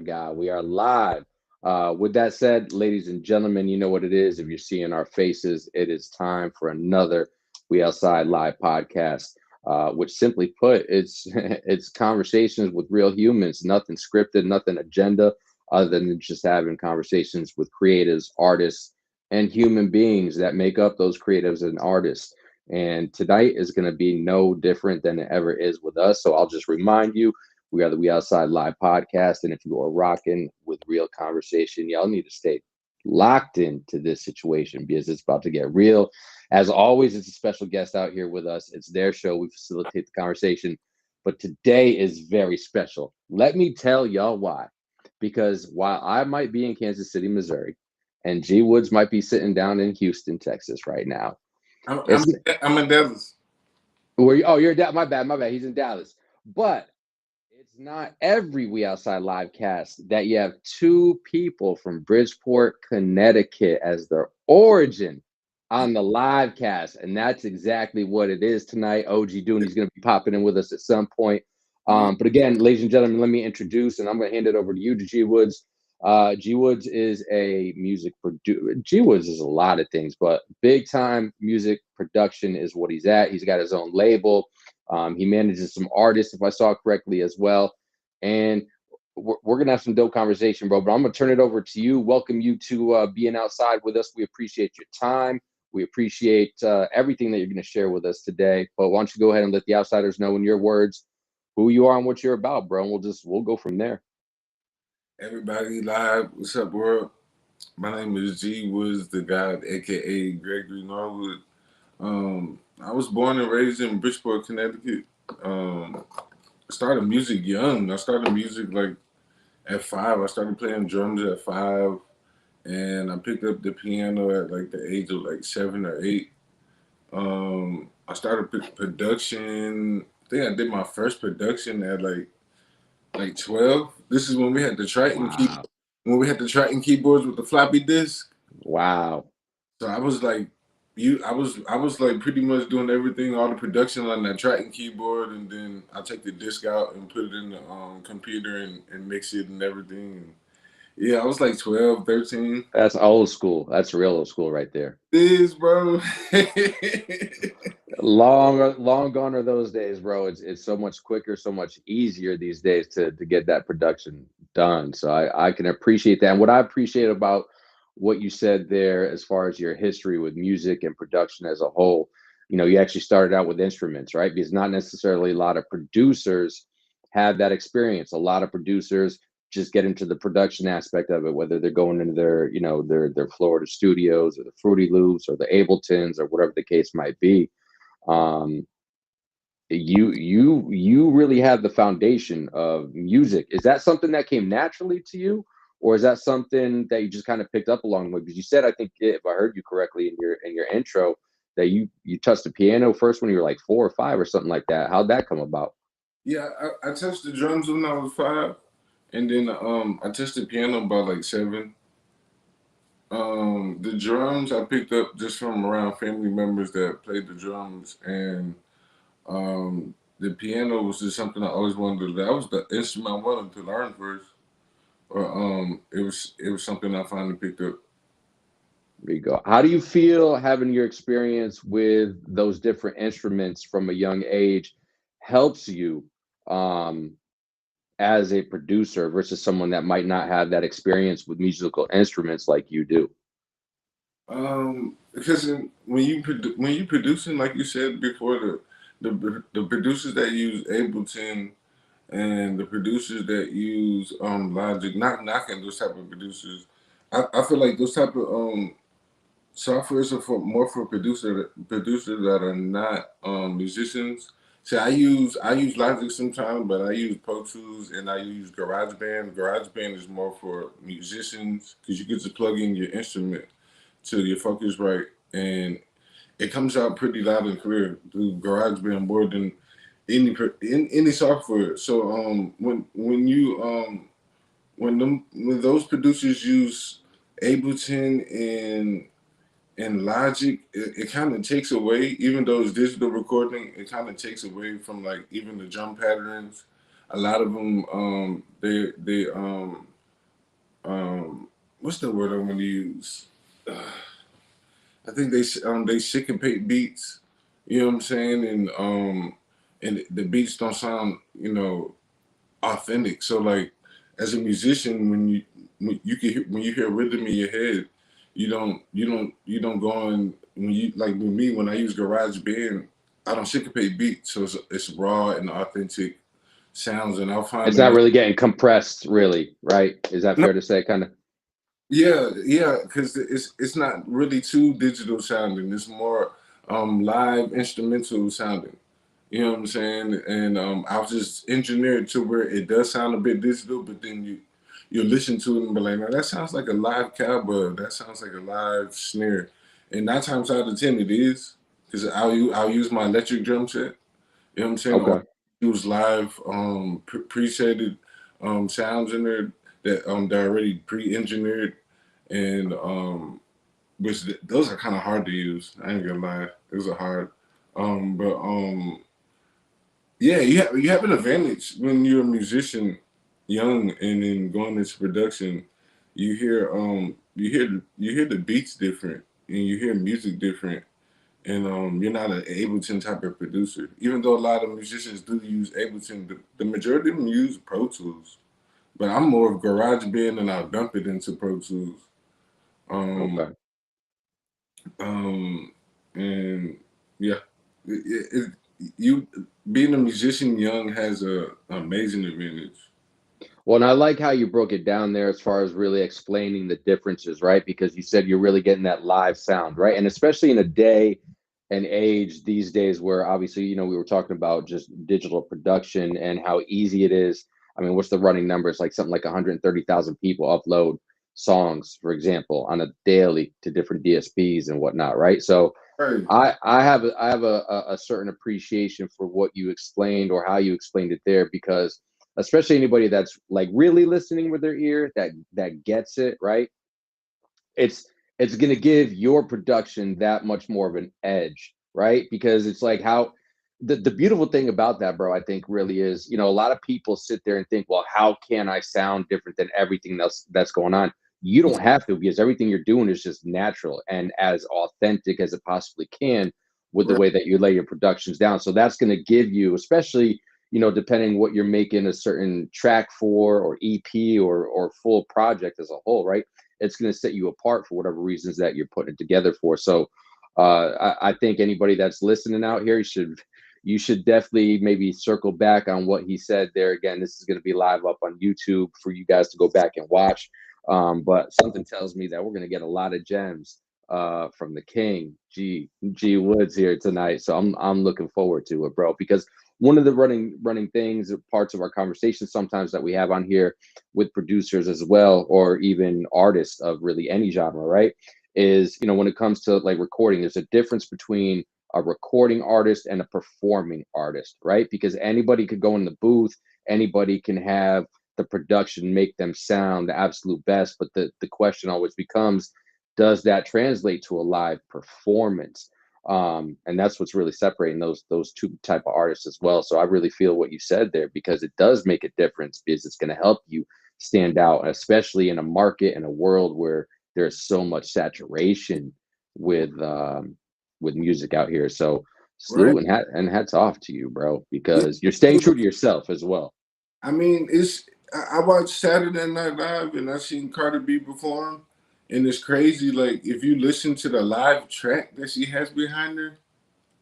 my God, we are live. With that said, ladies and gentlemen, you know what it is. If you're seeing our faces, it is time for another We Outside Live podcast. Which, simply put, it's it's conversations with real humans, nothing scripted, nothing agenda, other than just having conversations with creatives, artists, and human beings that make up those creatives and artists. And tonight is going to be no different than it ever is with us. So I'll just remind you, we are the We Outside Live podcast. And if you are rocking with real conversation, y'all need to stay locked into this situation because it's about to get real. As always, it's a special guest out here with us. It's their show. We facilitate the conversation. But today is very special. Let me tell y'all why. Because while I might be in Kansas City, Missouri, and G Woodz might be sitting down in Houston, Texas right now. I'm, It's I'm, I'm in Dallas. where you, oh, you're my bad, my bad. He's in Dallas. But it's not every We Outside Live cast that you have two people from Bridgeport, Connecticut as their origin on the live cast. And that's exactly what it is tonight. OG Dooney's going to be popping in with us at some point. But again, ladies and gentlemen, let me introduce, and I'm going to hand it over to you, to G Woodz. G Woodz is a music producer. G Woodz is a lot of things, but big time music production is what he's at. He's got his own label. He manages some artists, if I saw correctly, as well. And we're going to have some dope conversation, bro. But I'm going to turn it over to you. Welcome you to being outside with us. We appreciate your time. We appreciate everything that you're going to share with us today. But why don't you go ahead and let the outsiders know in your words who you are and what you're about, bro. And we'll go from there. Everybody live. What's up, world? My name is G Woodz the God, aka Gregory Norwood. I was born and raised in Bridgeport, Connecticut. I started music young. I started music like at 5. I started playing drums at 5, and I picked up the piano at like the age of like 7 or 8. I started production. I think I did my first production at like 12. This is when we had the Wow. Triton keyboards with the floppy disk. Wow. So I was like, I was like pretty much doing everything, all the production on that Triton keyboard, and then I take the disc out and put it in the computer and mix it and everything. And yeah, I was like 12, 13. That's old school. That's real old school right there. This, bro. Long gone are those days, bro. It's so much quicker, so much easier these days to get that production done. So I can appreciate that. And what I appreciate about what you said there, as far as your history with music and production as a whole, you actually started out with instruments, right? Because not necessarily a lot of producers have that experience. A lot of producers just get into the production aspect of it, whether they're going into their Florida studios or the Fruity Loops or the Abletons or whatever the case might be. um you really have the foundation of music. Is that something that came naturally to you, or is that something that you just kind of picked up along the way? Because you said, I think, if I heard you correctly in your intro, that you touched the piano first when you were like 4 or 5 or something like that. How'd that come about? Yeah, I touched the drums when I was 5, and then I touched the piano about like 7. The drums I picked up just from around family members that played the drums, and the piano was just something I always wanted to. That was the instrument I wanted to learn first, or it was something I finally picked up. There you go. How do you feel having your experience with those different instruments from a young age helps you um, as a producer versus someone that might not have that experience with musical instruments like you do? Because when you producing, like you said before, the producers that use Ableton and the producers that use Logic, not knocking those type of producers. I feel like those type of softwares are more for producers that are not musicians. See, I use Logic sometimes, but I use Pro Tools and I use GarageBand. GarageBand is more for musicians because you get to plug in your instrument to your Focusrite, and it comes out pretty loud and clear through GarageBand more than any software. So when those producers use Ableton and Logic, it kind of takes away, even though it's digital recording, it kind of takes away from like even the drum patterns. A lot of them what's the word I want to use? I think they syncopate beats. You know what I'm saying? And the beats don't sound authentic. So like as a musician, when you can when you hear rhythm in your head, you don't go on when you like with me when I use GarageBand, I don't syncopate beats, so it's raw and authentic sounds, and I'll find It's the not most. really getting compressed, really, right? Is that No, fair to say? Kind of. yeah, yeah, because it's not really too digital sounding. It's more live instrumental sounding. You know what I'm saying? And I'll just engineer it to where it does sound a bit digital, but then you listen to it and be like, "Now that sounds like a live cowbell. That sounds like a live snare." And 9 times out of 10, it is because I'll use my electric drum set. You know what I'm saying? Or Okay. use live presetted sounds in there that they're already pre-engineered, and which those are kind of hard to use. I ain't gonna lie, those are hard. But yeah, you have an advantage when you're a musician, young, and then going into production. You hear the beats different, and you hear music different, and you're not an Ableton type of producer. Even though a lot of musicians do use Ableton, the majority of them use Pro Tools. But I'm more of GarageBand, and I'll dump it into Pro Tools. Um, Okay. um, and yeah, you being a musician young has a amazing advantage. Well, and I like how you broke it down there as far as really explaining the differences, right? Because you said you're really getting that live sound, right? And especially in a day and age these days where obviously, we were talking about just digital production and how easy it is. I mean, what's the running numbers? Like something like 130,000 people upload songs, for example, on a daily to different DSPs and whatnot, right? So Right, I have a certain appreciation for what you explained or how you explained it there because especially anybody that's like really listening with their ear that gets it right, it's it's going to give your production that much more of an edge, right? Because it's like how the beautiful thing about that, bro, I think really is, a lot of people sit there and think, well, how can I sound different than everything else that's going on? You don't have to because everything you're doing is just natural and as authentic as it possibly can with the right, way that you lay your productions down. So that's going to give you, especially, depending what you're making a certain track for or EP or full project as a whole, right? It's going to set you apart for whatever reasons that you're putting it together for. So I think anybody that's listening out here, you should definitely maybe circle back on what he said there. Again, this is going to be live up on YouTube for you guys to go back and watch. But something tells me that we're going to get a lot of gems from the King, G Woodz here tonight. So I'm looking forward to it, bro. Because one of the running things, parts of our conversation sometimes that we have on here with producers as well, or even artists of really any genre, right? Is when it comes to like recording, there's a difference between a recording artist and a performing artist, right? Because anybody could go in the booth, anybody can have the production make them sound the absolute best, but the question always becomes, does that translate to a live performance? And that's what's really separating those two type of artists as well. So I really feel what you said there because it does make a difference because it's going to help you stand out, especially in a market and a world where there's so much saturation with music out here. So right. salute and hats off to you, bro, because you're staying true to yourself as well. I mean, I watched Saturday Night Live and I seen Cardi B perform, and it's crazy. Like if you listen to the live track that she has behind her,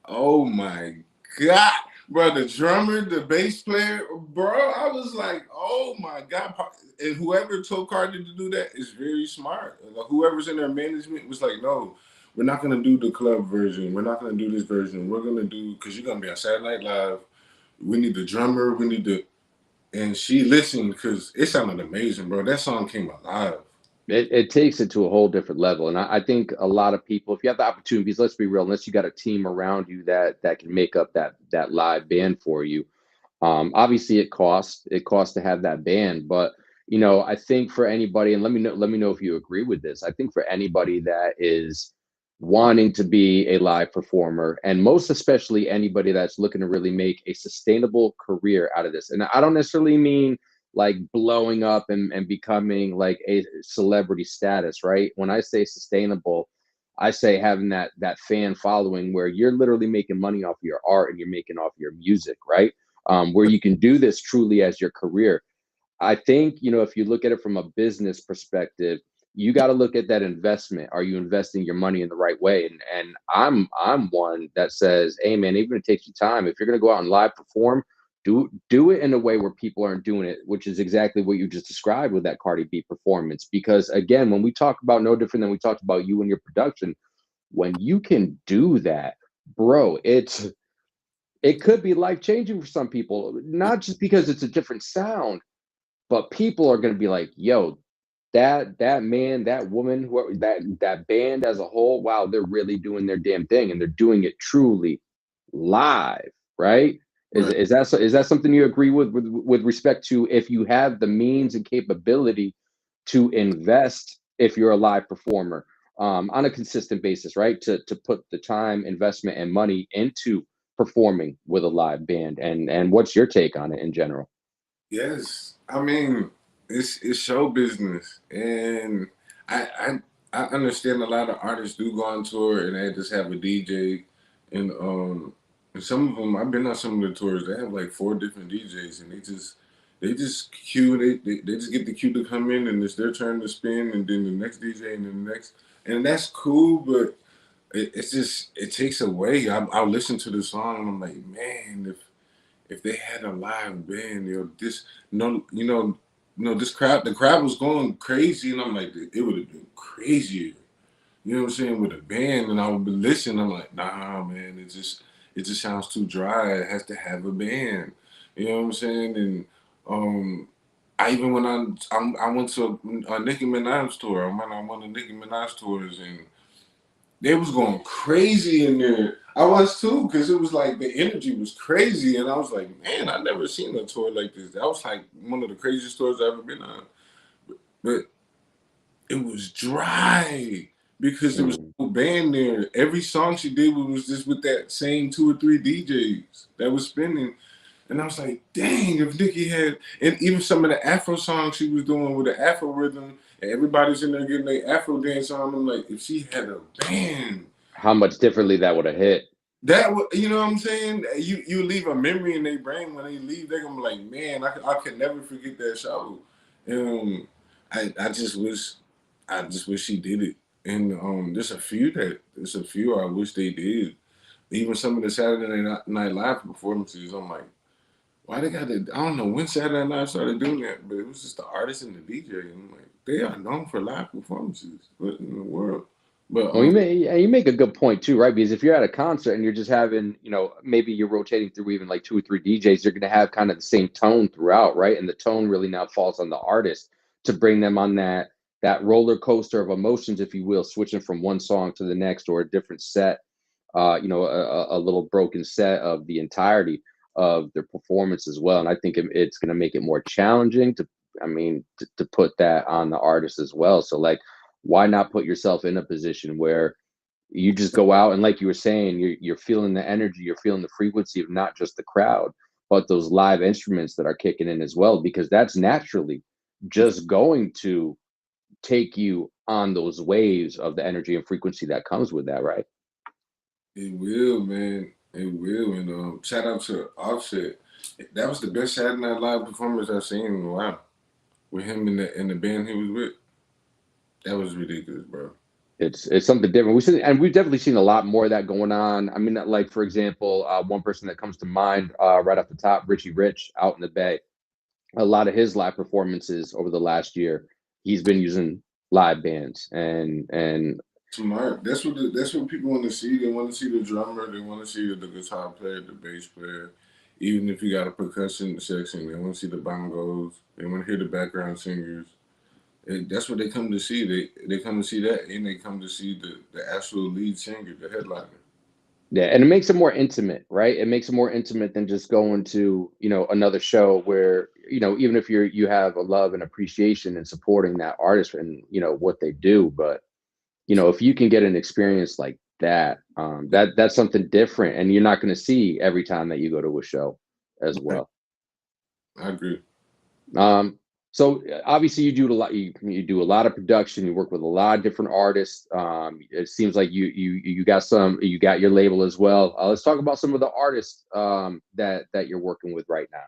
oh my god, bro! The drummer, the bass player, bro. I was like, oh my god! And whoever told Cardi to do that is very smart. Like, whoever's in their management was like, no, we're not gonna do the club version. We're not gonna do this version. We're gonna do because you're gonna be on Saturday Night Live. We need the drummer. We need the and she listened because it sounded amazing, bro. That song came alive. It takes it to a whole different level, and I think a lot of people, if you have the opportunities, let's be real, unless you got a team around you that can make up that live band for you. Obviously, it costs to have that band, but I think for anybody, and let me know if you agree with this. I think for anybody that is wanting to be a live performer, and most especially anybody that's looking to really make a sustainable career out of this, and I don't necessarily mean like blowing up and becoming like a celebrity status, right? When I say sustainable, I say having that fan following where you're literally making money off of your art and you're making off your music, right? Where you can do this truly as your career. I think, if you look at it from a business perspective, you got to look at that investment. Are you investing your money in the right way? And I'm one that says, hey man, even if it takes you time, if you're gonna go out and live perform, do it in a way where people aren't doing it, which is exactly what you just described with that Cardi B performance. Because again, when we talk about no different than we talked about you and your production, when you can do that, bro, it could be life changing for some people, not just because it's a different sound, but people are going to be like, yo, that man, that woman, that band as a whole, wow, they're really doing their damn thing, and they're doing it truly live, right? is Right. is that is that something you agree with respect to if you have the means and capability to invest, if you're a live performer, on a consistent basis, right, to put the time, investment, and money into performing with a live band? And what's your take on it in general? Yes, I mean it's show business, and I understand a lot of artists do go on tour and they just have a DJ, and some of them I've been on some of the tours. They have like four different DJs, and they just cue they just get the cue to come in, and it's their turn to spin, and then the next DJ, and then the next, and that's cool, but it's just it takes away. I'll listen to the song and I'm like, man, if they had a live band, this no, this crowd, the crowd was going crazy, and I'm like, it would have been crazier. You know what I'm saying, with a band, and I would be listening. I'm like, nah, man, it just sounds too dry. It has to have a band. You know what I'm saying? And I even I went to a Nicki Minaj tour. I went on one of Nicki Minaj tours, and they was going crazy in there. I was too, because it was like the energy was crazy, and I was like, man, I never seen a tour like this. That was like one of the craziest tours I've ever been on. But it was dry because there was Mm. no band there. Every song she did was just with that same two or three DJs that was spinning. And I was like, dang, if Nicki had, and even some of the Afro songs she was doing with the Afro rhythm, and everybody's in there getting their Afro dance on, I'm like, if she had a band, How much differently that would have hit. that would, you know what I'm saying? You leave a memory in their brain when they leave. They're gonna be like, man, I can never forget that show. Um, I just wish she did it. And there's a few I wish they did. Even some of the Saturday Night Live performances, I'm like, why they got it? I don't know when Saturday Night started doing that, but it was just the artist and the DJ. And I'm like, they are known for live performances. What in the world? But Well, you make a good point too, right? Because if you're at a concert and you're just having, maybe you're rotating through even like two or three DJs, you're going to have kind of the same tone throughout, right? And the tone really now falls on the artist to bring them on that roller coaster of emotions, if you will, switching from one song to the next or a different set, a little broken set of the entirety of their performance as well. And I think it's going to make it more challenging to put that on the artist as well. So like, why not put yourself in a position where you just go out and, like you were saying, you're feeling the energy, you're feeling the frequency of not just the crowd, but those live instruments that are kicking in as well, because that's naturally just going to take you on those waves of the energy and frequency that comes with that, right? it will, man. It will. And shout out to Offset. That was the best Saturday Night Live performance I've seen in a while. With him in the band he was with. That was ridiculous, bro. It's something different. We've definitely seen a lot more of that going on. I mean, like for example, one person that comes to mind right off the top, Richie Rich out in the Bay. A lot of his live performances over the last year, he's been using live bands and Smart. That's what people want to see. They want to see the drummer. They want to see the guitar player, the bass player. Even if you got a percussion section, they want to see the bongos. They want to hear the background singers. That's what they come to see. They come to see that, and they come to see the actual lead singer, the headliner. yeah, and it makes it more intimate, right? It makes it more intimate than just going to, another show where, even if you have a love and appreciation and supporting that artist and, what they do, but if you can get an experience like that, that's something different, and you're not going to see every time that you go to a show as Right. well. I agree. Um, so obviously you do a lot. You do a lot of production. You work with a lot of different artists. It seems like you got some. You got your label as well. Let's talk about some of the artists that you're working with right now.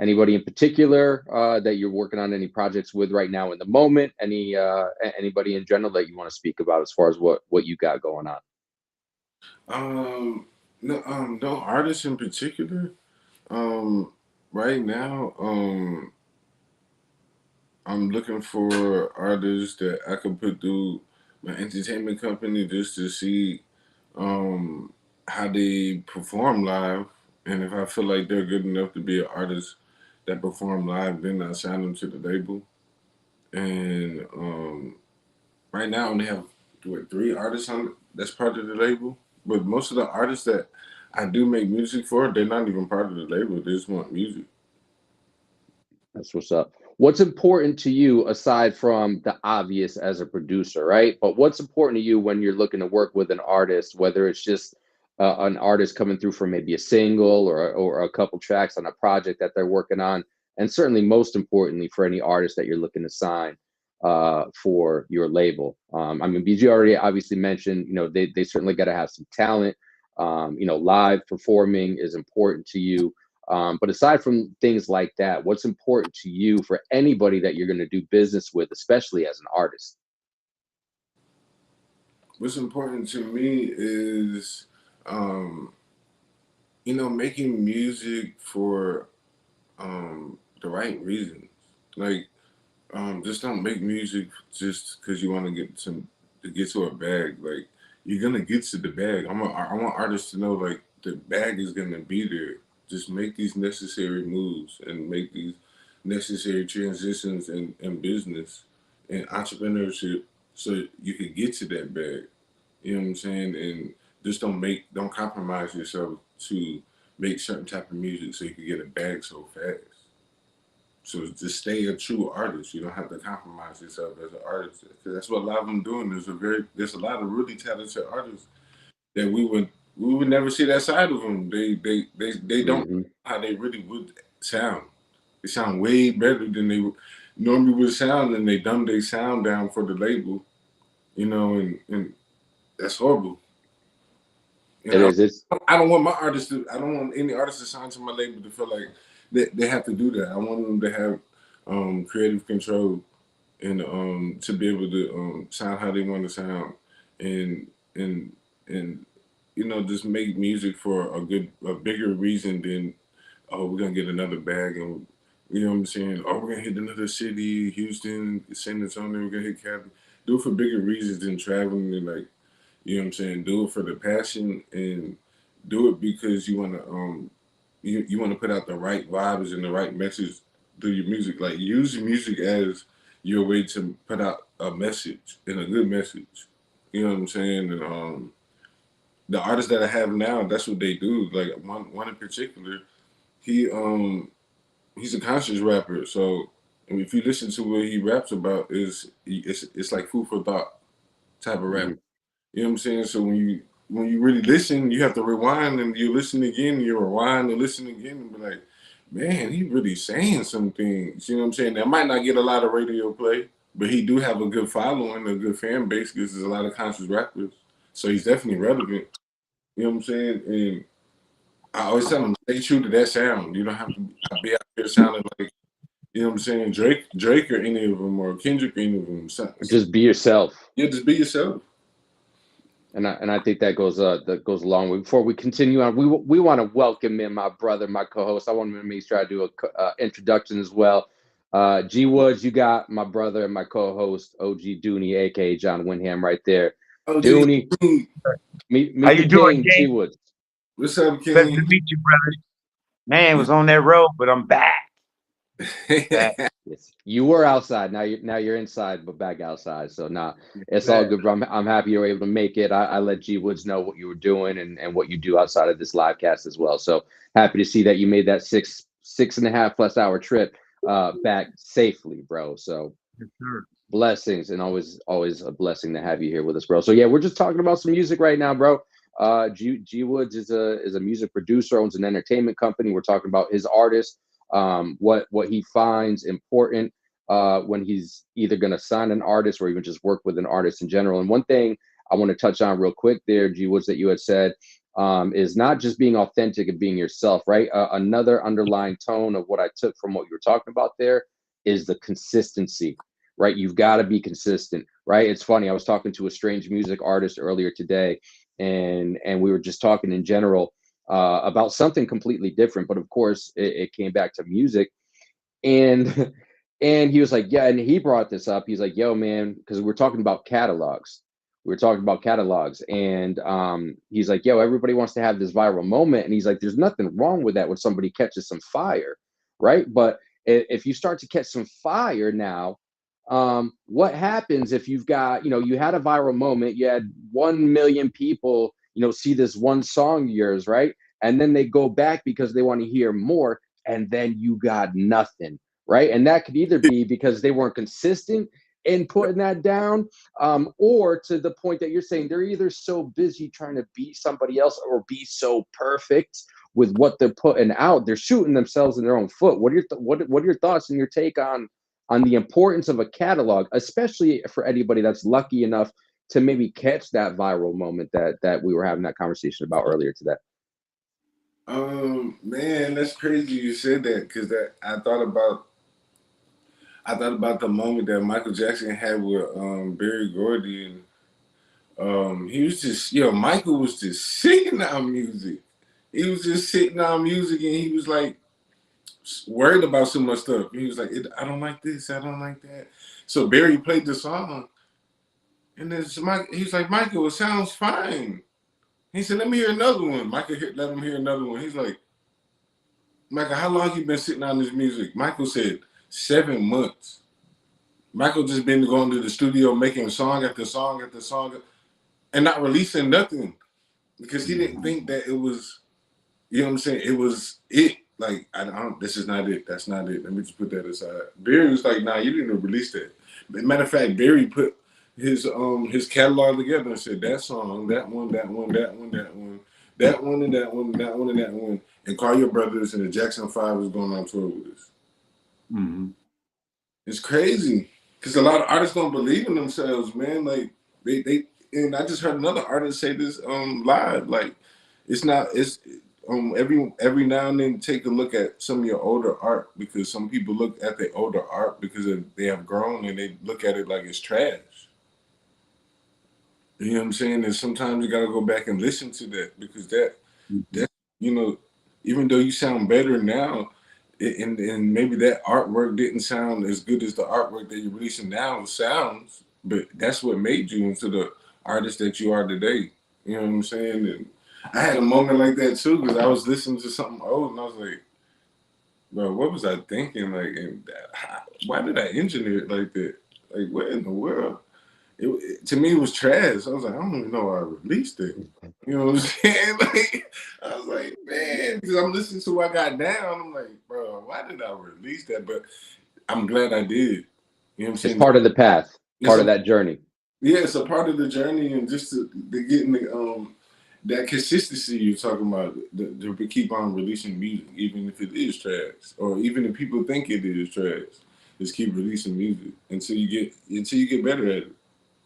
Anybody in particular that you're working on any projects with right now in the moment? Anybody in general that you want to speak about as far as what you got going on? Um, no, no artists in particular. Um, right now, I'm looking for artists that I can put through my entertainment company just to see um, how they perform live, and if I feel like they're good enough to be an artist that perform live, then I sign them to the label. And right now, I only have three artists on that's part of the label. But most of the artists that I do make music for, they're not even part of the label. They just want music. That's what's up. What's important to you aside from the obvious as a producer, right? But what's important to you when you're looking to work with an artist, whether it's just an artist coming through for maybe a single or a couple tracks on a project that they're working on, and certainly most importantly for any artist that you're looking to sign for your label. I mean, because you already obviously mentioned, they certainly got to have some talent. Live performing is important to you, but aside from things like that, what's important to you for anybody that you're going to do business with, especially as an artist? What's important to me is, um, making music for the right reasons. Like, just don't make music just because you want to get to a bag. Like, you're gonna get to the bag. I want artists to know like the bag is gonna be there. Just make these necessary moves and make these necessary transitions in business and entrepreneurship so you can get to that bag. You know what I'm saying? And just don't compromise yourself to make certain type of music so you can get a bag so fast. So just stay a true artist. You don't have to compromise yourself as an artist. Because that's what a lot of them doing. There's a lot of really talented artists that we would never see that side of them. They don't know Hmm. how they really would sound. They sound way better than they normally would sound, and they dumb their sound down for the label. And that's horrible. And It is. It's I don't want my artists to. I don't want any artist to sign to my label to feel like they have to do that. I want them to have creative control and to be able to sound how they want to sound, and and and just make music for a bigger reason than, oh, we're gonna get another bag, and you know what I'm saying, oh, we're gonna hit another city, Houston, San Antonio, we're gonna hit Cali. Do it for bigger reasons than traveling and like, you know what I'm saying? Do it for the passion and do it because you want to put out the right vibes and the right message through your music. Like, use your music as your way to put out a message and a good message. You know what I'm saying? And the artists that I have now, that's what they do. Like, one in particular, he he's a conscious rapper. So if you listen to what he raps about, it's like food for thought type of rap. mhm. You know what I'm saying? So when you really listen, you have to rewind and you listen again, you rewind and listen again and be like, man, he really saying some things. You know what I'm saying? That might not get a lot of radio play, but he do have a good following, a good fan base because there's a lot of conscious rappers. So he's definitely relevant. You know what I'm saying? And I always tell him, stay true to that sound. You don't have to be out here sounding like, you know what I'm saying, Drake or any of them or Kendrick or any of them. Just be yourself. Yeah, just be yourself. And I think that goes along with. Before we continue on, we want to welcome in my brother, my co-host. I want to make sure I do a introduction as well. G Woodz, you got my brother and my co-host OG Dooney, aka John Wyndham, right there. Oh, G, Dooney, How meet you the doing, king, G King? Woodz. what's up, Pleasure to King? meet you, brother. Man, was on that road, but I'm back. Back. Yes, you were outside. Now you're inside, but back outside. So now it's all Man. good, bro. I'm happy you were able to make it. I let G Woods know what you were doing and what you do outside of this live cast as well. So happy to see that you made that six and a half plus hour trip back safely, bro. So Yes, sir. blessings, and always a blessing to have you here with us, bro. So yeah, we're just talking about some music right now, bro. G Woods is a music producer, owns an entertainment company. We're talking about his artist. what he finds important when he's either going to sign an artist or even just work with an artist in general. And one thing I want to touch on real quick there, G Woods, that you had said is not just being authentic and being yourself, right? Another underlying tone of what I took from what you were talking about there is the consistency, right? You've got to be consistent, right? It's funny. I was talking to a strange music artist earlier today, and we were just talking in general about something completely different. But of course, it came back to music, and and he was like, yeah, and he brought this up. He's like, yo, man, because we're talking about catalogs. We were talking about catalogs, and he's like, yo, everybody wants to have this viral moment, and he's like, there's nothing wrong with that when somebody catches some fire, right? But if you start to catch some fire now, what happens if you've got, you had a viral moment, you had 1 million people, see this one song of yours, right? And then they go back because they want to hear more, and then you got nothing, right? And that could either be because they weren't consistent in putting that down, or to the point that you're saying, they're either so busy trying to be somebody else or be so perfect with what they're putting out, they're shooting themselves in their own foot. What are your what are your thoughts and your take on the importance of a catalog, especially for anybody that's lucky enough to maybe catch that viral moment that we were having that conversation about earlier today? Man, that's crazy you said that, because that I thought about the moment that Michael Jackson had with Barry Gordy, and he was just, Michael was just sitting on music. He was just sitting on music, and he was like worried about so much stuff. He was like, I don't like this, I don't like that. So Barry played the song, and then he was like, Michael, it sounds fine. He said, let me hear another one. Michael let him hear another one. He's like, Michael, how long you been sitting on this music? Michael said, 7 months. Michael just been going to the studio making song after song after song and not releasing nothing because he didn't think that it was, you know what I'm saying? It was it. Like, I don't, this is not it. That's not it. Let me just put that aside. Barry was like, nah, you didn't release that. Matter of fact, Barry put his catalog together and said, that song, that one, that one, that one, that one, that one, and that one, that one, and that one, and Call Your Brothers and the Jackson 5 is going on tour with us. Mm-hmm. It's crazy because a lot of artists don't believe in themselves, man. Like they and I just heard another artist say this live. Like it's not it's every now and then take a look at some of your older art, because some people look at the older art because they have grown and they look at it like it's trash. You know what I'm saying? And sometimes you got to go back and listen to that, because that even though you sound better now, and maybe that artwork didn't sound as good as the artwork that you're releasing now sounds, but that's what made you into the artist that you are today. You know what I'm saying? And I had a moment like that too, because I was listening to something old and I was like, bro, what was I thinking? Like, and why did I engineer it like that? Like, what in the world? To me, it was trash. I was like, I don't even know why I released it. You know what I'm saying? Like, I was like, man, because I'm listening to what I got down. I'm like, bro, why did I release that? But I'm glad I did. You know what I'm saying? It's part of the path, part of that journey. Yeah, it's a part of the journey, and just to getting that consistency you're talking about, to keep on releasing music, even if it is trash, or even if people think it is trash, just keep releasing music until you get better at it.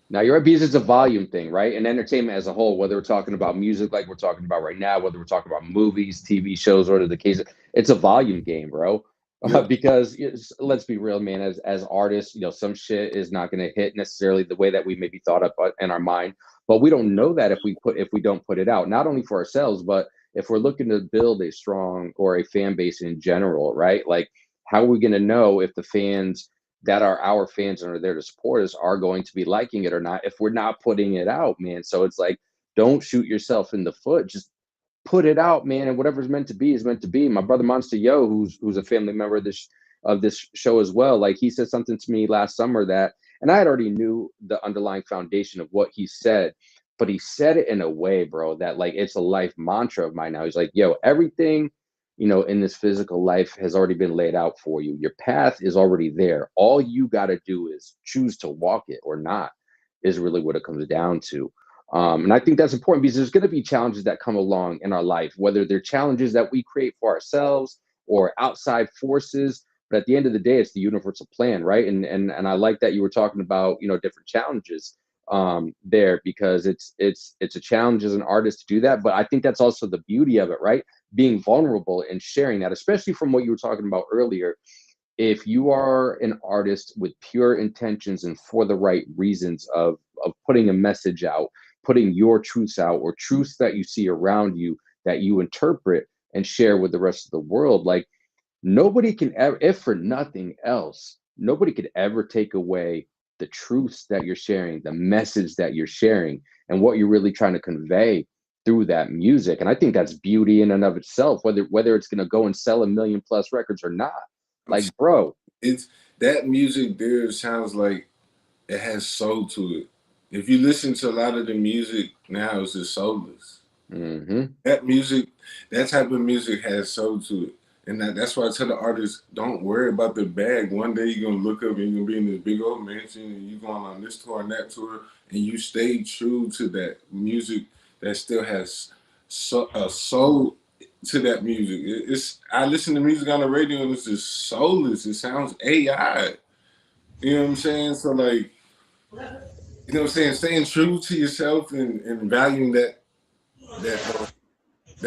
Now, you're right, because it's a volume thing, right? And entertainment as a whole, whether we're talking about music like we're talking about right now, whether we're talking about movies, TV shows, whatever the case, it's a volume game, bro. Yeah. Because let's be real, man, as artists, some shit is not going to hit necessarily the way that we maybe thought of in our mind, but we don't know that if we don't put it out, not only for ourselves, but if we're looking to build a strong or a fan base in general, right? Like, how are we going to know if the fans that are our fans and are there to support us are going to be liking it or not if we're not putting it out, man? So it's like, don't shoot yourself in the foot. Just put it out, man, and whatever's meant to be is meant to be. My brother Monster Yo, who's a family member of this show as well, like, he said something to me last summer that, and I had already knew the underlying foundation of what he said, but he said it in a way, bro, that like it's a life mantra of mine now. He's like, yo, everything in this physical life has already been laid out for you. Your path is already there. All you got to do is choose to walk it or not, is really what it comes down to. And I think that's important because there's going to be challenges that come along in our life, whether they're challenges that we create for ourselves or outside forces. But at the end of the day, it's the universal plan, right? And I like that you were talking about, you know, different challenges there, because it's a challenge as an artist to do that. But I think that's also the beauty of it, right? Being vulnerable and sharing that, especially from what you were talking about earlier. If you are an artist with pure intentions and for the right reasons of putting a message out, putting your truths out, or truths that you see around you that you interpret and share with the rest of the world, like, nobody can ever, if for nothing else, nobody could ever take away the truths that you're sharing, the message that you're sharing, and what you're really trying to convey through that music. And I think that's beauty in and of itself, whether it's going to go and sell 1 million+ records or not. Like, bro, It's that music there sounds like it has soul to it. If you listen to a lot of the music now, it's just soulless. That music, that type of music has soul to it. And that's why I tell the artists, don't worry about the bag. One day you're gonna look up and you're gonna be in this big old mansion and you're going on this tour and that tour, and you stay true to that music that still has a soul to that music. It's I listen to music on the radio and it's just soulless. It sounds AI. You know what I'm saying? So like, you know what I'm saying? Staying true to yourself and valuing that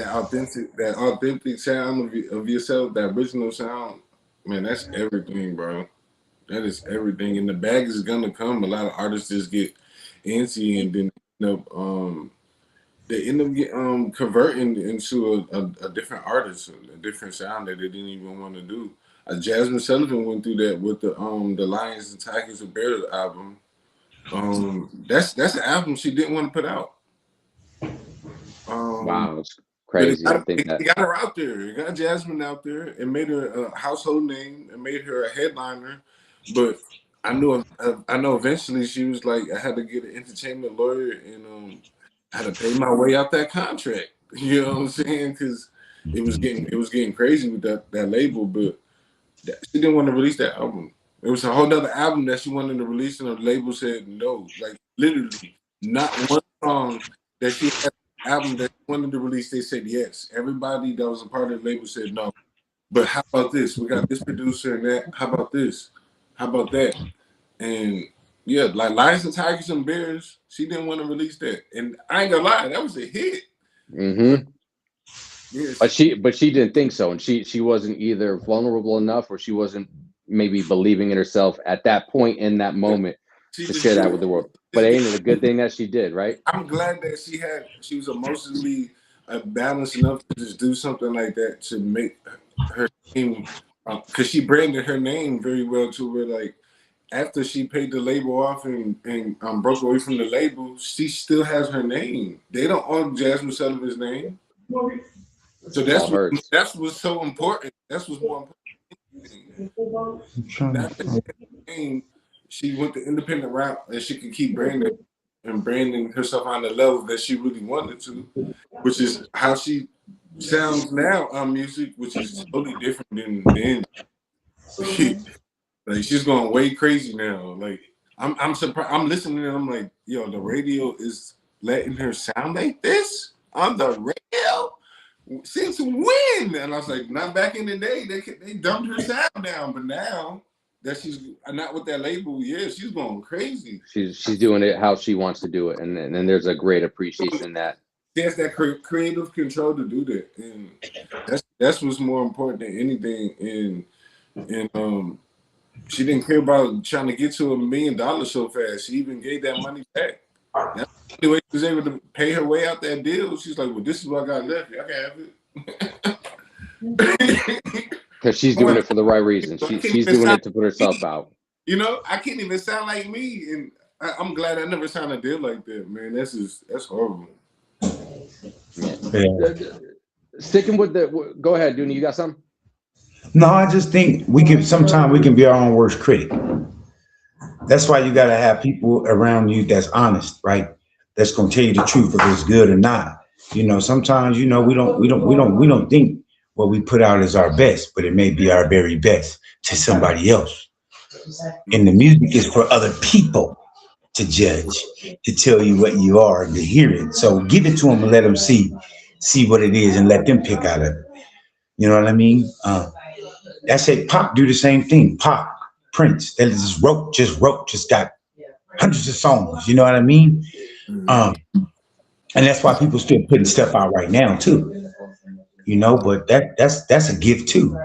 authentic sound of yourself, that original sound, man, that's everything, bro. That is everything. And the bag is gonna come. A lot of artists just get antsy and then they end up converting into a different artist, a different sound that they didn't even want to do. Jasmine Sullivan went through that with the Lions and Tigers and Bears album. That's an album she didn't want to put out. wow, it's But crazy. I think it got her out there. It got Jasmine out there and made her a household name and made her a headliner. But I know eventually she was like, I had to get an entertainment lawyer and I had to pay my way out that contract. You know what I'm saying? Because it was getting crazy with that label. But she didn't want to release that album. It was a whole other album that she wanted to release, and the label said no. Like literally, not one song that she had album that she wanted to release, they said yes. Everybody that was a part of the label said no. But how about this? We got this producer and that. How about this? How about that? And yeah, like Lions and Tigers and Bears, she didn't want to release that. And I ain't gonna lie, that was a hit. Yes. But she didn't think so, and she wasn't either vulnerable enough, or she wasn't maybe believing in herself at that point in that moment to share that with the world. But ain't it a good thing that she did, right? I'm glad that she was emotionally balanced enough to just do something like that to make her name, because she branded her name very well to where, like, after she paid the label off and broke away from the label, she still has her name. They don't own Jasmine Sullivan's name. So that's what's so important. That's what's more important. She went the independent route, and she could keep branding herself on the level that she really wanted to, which is how she sounds now on music, which is totally different than then. Like, she's going way crazy now. Like, I'm surprised. I'm listening and I'm like, yo, the radio is letting her sound like this on the radio. Since when? And I was like, not back in the day. They dumped her sound down, but now that she's not with that label, yeah, she's going crazy. She's doing it how she wants to do it, and there's a great appreciation in that. She has that creative control to do that, and that's what's more important than anything. And she didn't care about trying to get to $1 million so fast. She even gave that money back. That's the way she was able to pay her way out that deal. She's like, well, this is what I got left. I can have it. Because she's doing it for the right reason. She's doing it to put herself out. You know, I can't even sound like me. And I'm glad I never signed a deal like that, man. That's horrible. Yeah. Sticking with go ahead, Dooney. You got something? No, I just think sometimes we can be our own worst critic. That's why you got to have people around you that's honest, right? That's going to tell you the truth if it's good or not. You know, sometimes, you know, we don't think what we put out is our best, but it may be our very best to somebody else. And the music is for other people to judge, to tell you what you are and to hear it. So give it to them and let them see what it is and let them pick out of it. You know what I mean? I said Pop do the same thing. Pop, Prince, that just got hundreds of songs. You know what I mean? Mhm. Um, and that's why people still putting stuff out right now too. You know, but that's a gift too.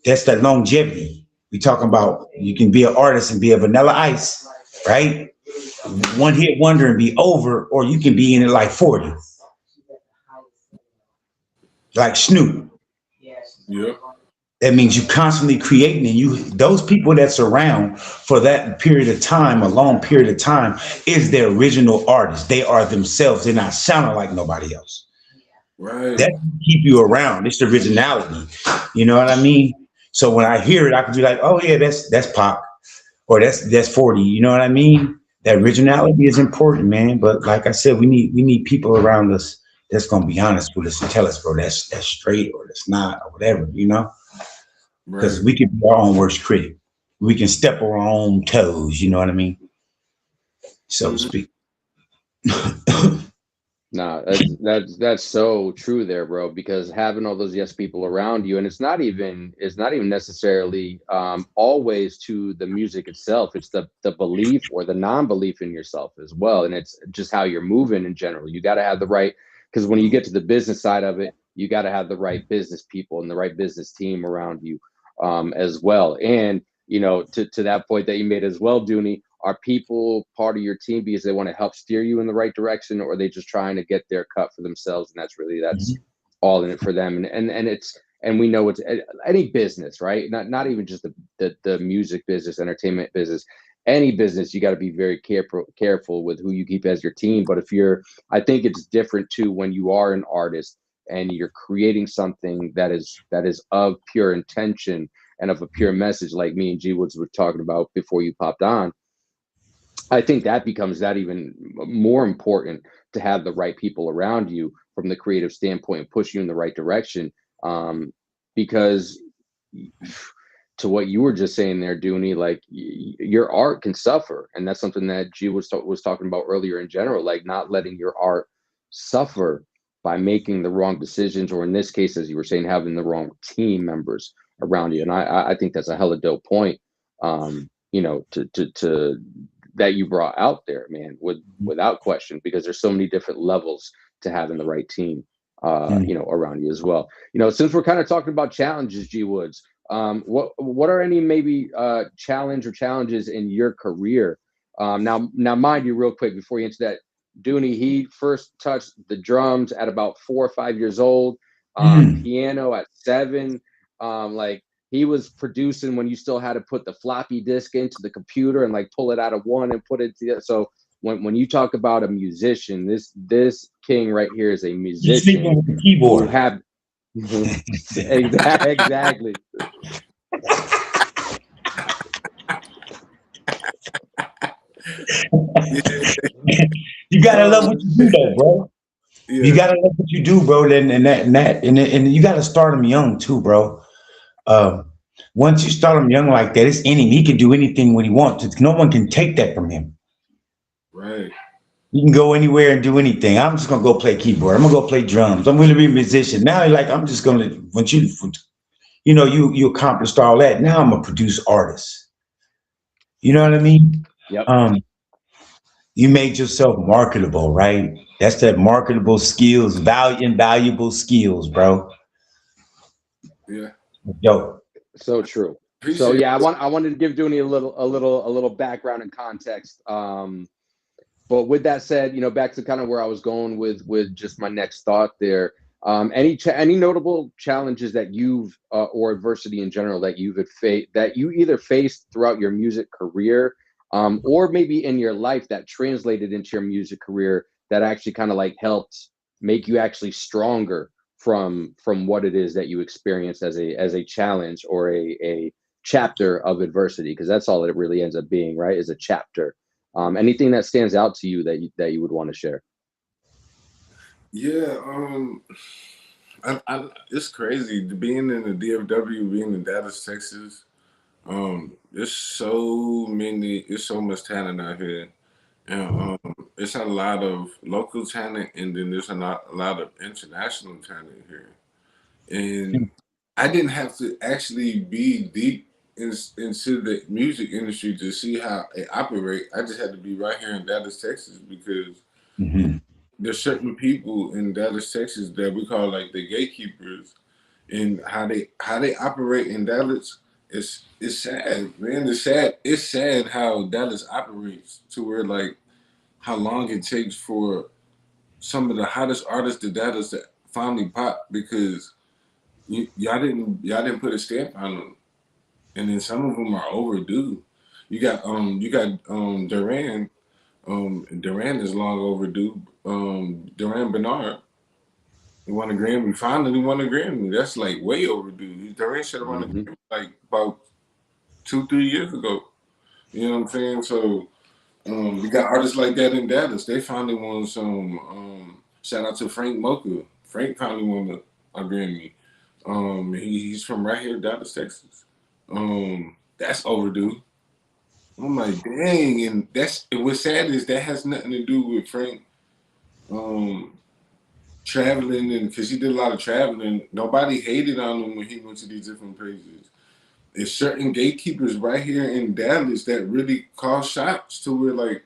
That's that longevity. We talking about you can be an artist and be a vanilla ice, right? One hit wonder and be over, or you can be in it like 40, like Snoop. Yep. That means you constantly creating, and you those people that's around for that period of time, a long period of time, is their original artist. They are themselves. They're not sounding like nobody else. That Right. keep you around. It's the originality. You know what I mean? So when I hear it, I can be like, oh yeah, that's Pop, or that's 40. You know what I mean? That originality is important, man. But like I said, we need people around us that's gonna be honest with us and tell us, bro, that's straight or that's not or whatever, you know? Because Right. we can be our own worst critic. We can step on our own toes, you know what I mean? So to Mhm. speak. Nah, that's so true there, bro. Because having all those yes people around you, and it's not even necessarily always to the music itself. It's the belief or the non-belief in yourself as well, and it's just how you're moving in general. You got to have the right, because when you get to the business side of it, you got to have the right business people and the right business team around you as well. And to that point that you made as well, Dooney, are people part of your team because they want to help steer you in the right direction, or are they just trying to get their cut for themselves, and that's Mhm. all in it for them? And we know it's any business, right? Not even just the music business, entertainment business. Any business, you got to be very careful with who you keep as your team. But I think it's different too when you are an artist and you're creating something that is of pure intention and of a pure message, like me and G Woodz were talking about before you popped on. I think that becomes that even more important, to have the right people around you from the creative standpoint and push you in the right direction. Um, because to what you were just saying there, Dooney, like your art can suffer, and that's something that G was talking about earlier in general, like not letting your art suffer by making the wrong decisions, or in this case, as you were saying, having the wrong team members around you. And I think that's a hella dope point. To that you brought out there, man, without question, because there's so many different levels to having the right team, Mhm. around you as well. Since we're kind of talking about challenges, G Woods, what are any maybe challenges in your career? Now, mind you, real quick before you answer that, Dooney, he first touched the drums at about 4 or 5 years old, Mhm. piano at 7, like he was producing when you still had to put the floppy disk into the computer and like pull it out of one and put it together. So when you talk about a musician, this king right here is a You sleeping musician with the who keyboard. have exactly. Yeah. You gotta love Oh what you do, shit. though, bro. You Yeah. gotta love what you do, bro. And you gotta start them young too, bro. Um, Once you start him young like that, it's any he can do anything when he wants. No one can take that from him. Right. You can go anywhere and do anything. I'm just gonna go play keyboard. I'm gonna go play drums. I'm gonna be a musician. Now you're like, I'm just gonna once you accomplished all that. Now I'm a produce artist. You know what I mean? Yep. Um, you made yourself marketable, right? That's that marketable skills, invaluable skills, bro. Yeah. Yo. So true. So Appreciate yeah, I wanted to give Dooney a little background and context. But with that said, back to kind of where I was going with just my next thought there. Any notable challenges that you've or adversity in general that that you either faced throughout your music career, or maybe in your life that translated into your music career, that actually kind of like helped make you actually stronger from what it is that you experienced as a challenge or a chapter of adversity, because that's all it really ends up being, right? Is a chapter. Anything that stands out to you that you would want to share? Yeah, it's crazy being in the DFW, being in Dallas, Texas. It's so much talent out here, and it's a lot of local talent, and then there's a lot of international talent here. And I didn't have to actually be deep into the music industry to see how it operate. I just had to be right here in Dallas, Texas, because Mm-hmm. there's certain people in Dallas, Texas that we call like the gatekeepers, and how they operate in Dallas. It's sad, man. It's sad. It's sad how Dallas operates to where like how long it takes for some of the hottest artists in Dallas to finally pop because y'all didn't put a stamp on them, and then some of them are overdue. You got Duran. Duran is long overdue. Duran Bernard won a Grammy. Finally won a Grammy. That's like way overdue. Duran should have won a Hmm. Grammy like about 2-3 years ago. You know what I'm saying? So we got artists like that in Dallas. They finally won some. Shout out to Frank Mocha. Frank finally won a Grammy. He's from right here, Dallas, Texas. That's overdue. I'm like, dang, and what's sad is that has nothing to do with Frank um, traveling, and because he did a lot of traveling. Nobody hated on him when he went to these different places. There's certain gatekeepers right here in Dallas that really call shots to where like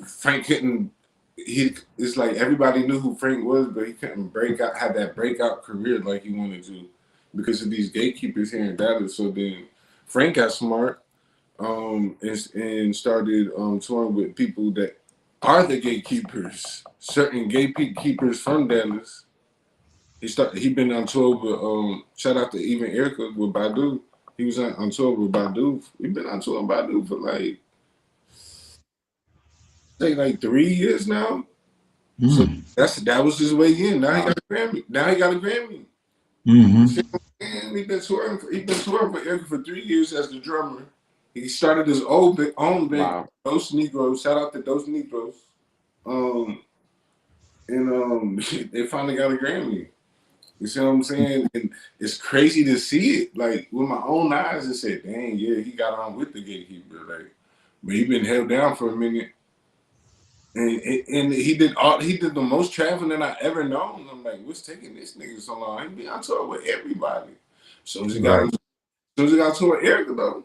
Frank couldn't. It's like everybody knew who Frank was, but he couldn't have that breakout career like he wanted to because of these gatekeepers here in Dallas. So then Frank got smart and started touring with people that are the gatekeepers, certain gatekeepers from Dallas. He been on tour with shout out to even Erica with Badu. He was on tour with Badu. We've been on tour with Badu for like say like 3 years now. So Mm-hmm. that was his way in. Now he Wow. got a Grammy. Now he got a Grammy. Mm-hmm. And he been touring for Erica for 3 years as the drummer. He started his own band, Wow. Dos Negros. Shout out to Dos Negros. Um, and they finally got a Grammy. You see what I'm saying? And it's crazy to see it. Like with my own eyes, and said, "Dang, yeah, he got on with the gatekeeper." Like, but he been held down for a minute, and he did the most traveling I ever known. I'm like, what's taking this nigga so long? He be on tour with everybody. So as he got, Right. as soon as he got to Erica though,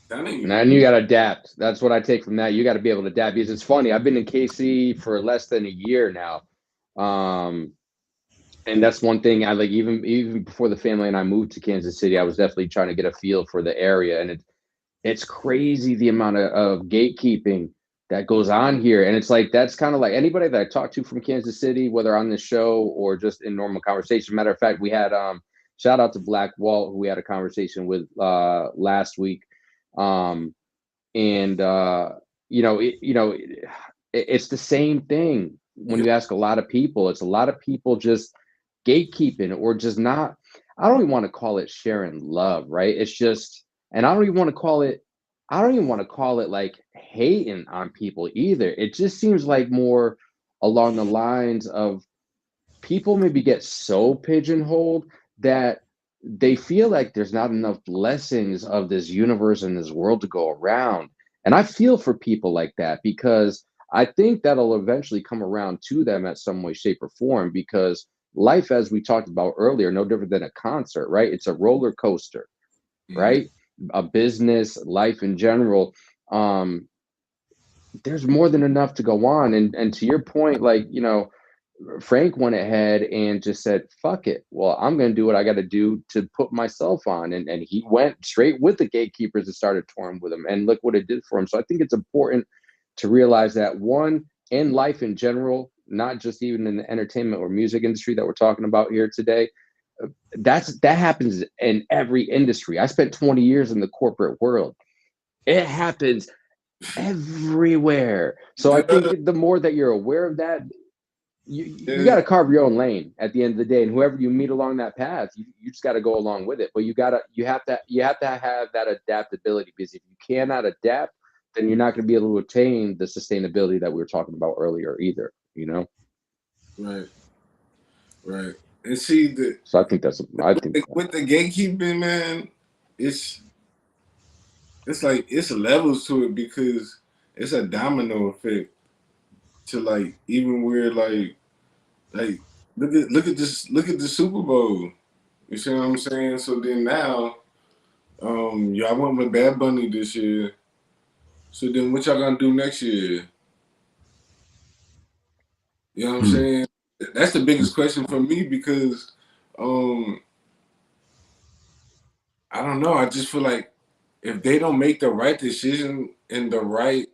that And you ain't. got to adapt. That's what I take from that. You got to be able to adapt because it's funny. I've been in KC for less than a year now. And that's one thing I like, even before the family and I moved to Kansas City, I was definitely trying to get a feel for the area. And it's crazy the amount of gatekeeping that goes on here. And it's like, that's kind of like anybody that I talk to from Kansas City, whether on this show or just in normal conversation. Matter of fact, we had shout out to Black Walt, who we had a conversation with last week. Um, and it's the same thing when Yeah, you ask a lot of people. It's a lot of people just gatekeeping or just not. I don't even want to call it sharing love, right? It's just, and I don't even want to call it like hating on people either. It just seems like more along the lines of people maybe get so pigeonholed that they feel like there's not enough blessings of this universe and this world to go around. And I feel for people like that because I think that'll eventually come around to them at some way, shape, or form because life, as we talked about earlier, no different than a concert, right? It's a roller coaster, mm, right? A business, life in general. Um, there's more than enough to go on. And to your point, like, Frank went ahead and just said, fuck it. Well, I'm going to do what I got to do to put myself on. And he went straight with the gatekeepers and started touring with them. And look what it did for him. So I think it's important to realize that one, in life in general, not just even in the entertainment or music industry that we're talking about here today, that happens in every industry. I spent 20 years in the corporate world. It happens everywhere. So I think the more that you're aware of that, you got yeah, to carve your own lane at the end of the day, and whoever you meet along that path, you just got to go along with it. But you have to have that adaptability because if you cannot adapt, then you're not going to be able to attain the sustainability that we were talking about earlier either. right, right. And see the So I think with the gatekeeping, man, it's it's like it's levels to it because it's a domino effect to like even where like look at the Super Bowl. You see what I'm saying? So then now, y'all went with Bad Bunny this year. So then what y'all gonna do next year? You know what I'm saying? That's the biggest question for me because I don't know. I just feel like if they don't make the right decision in the right,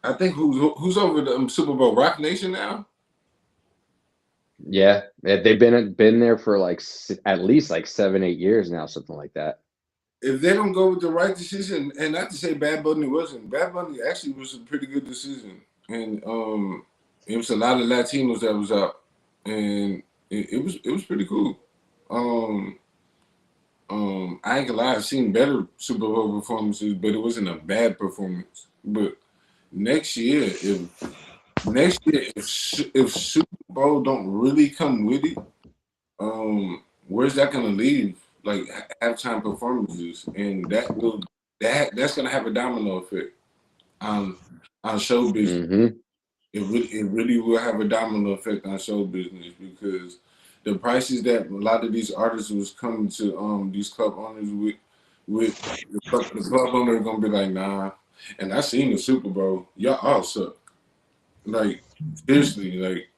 I think who's over the Super Bowl, Rock Nation now. Yeah, they've been there for like at least like 7-8 years now, something like that. If they don't go with the right decision, and not to say Bad Bunny wasn't, Bad Bunny actually was a pretty good decision, and it was a lot of Latinos that was out, and it was pretty cool. I ain't gonna lie, I've seen better Super Bowl performances, but it wasn't a bad performance. But next year, if Super Bowl don't really come with it, where's that gonna leave? Like halftime performances, and that's gonna have a domino effect on show business. Mm-hmm. It really will have a domino effect on show business because the prices that a lot of these artists was coming to these club owners with the club owner are gonna be like, nah. And I seen the Super Bowl, y'all all suck. Like seriously, like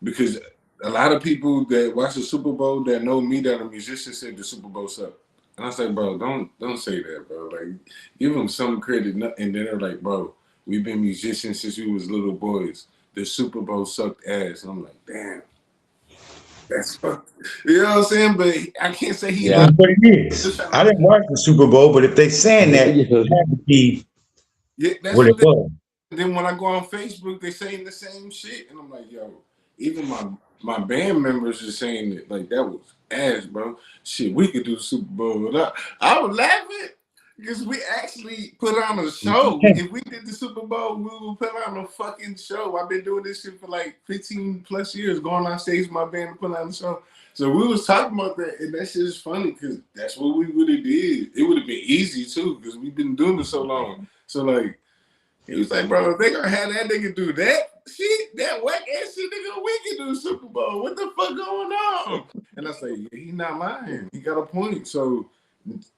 because a lot of people that watch the Super Bowl that know me that are musicians said the Super Bowl sucked. And I was like, bro, don't say that, bro. Like give them some credit. And then they're like, bro, we've been musicians since we was little boys. The Super Bowl sucked ass. And I'm like, damn. That's fucked. You know what I'm saying? But I can't say he That's what it is. I didn't watch the Super Bowl, but if they saying that, it had to be that's what it was. Then when I go on Facebook, they saying the same shit. And I'm like, yo, even my band members are saying it. Like, that was ass, bro. Shit, we could do Super Bowl. I was laughing because we actually put on a show. If we did the Super Bowl, we would put on a fucking show. I've been doing this shit for like 15 plus years, going on stage with my band and put on a show. So we was talking about that, and that shit is funny because that's what we would have did. It would have been easy, too, because we've been doing it so long. So, like, he was like, bro, if they gonna have that nigga do that shit, that whack ass shit, nigga, we can do Super Bowl. What the fuck going on? And I say, yeah, he not lying. He got a point. So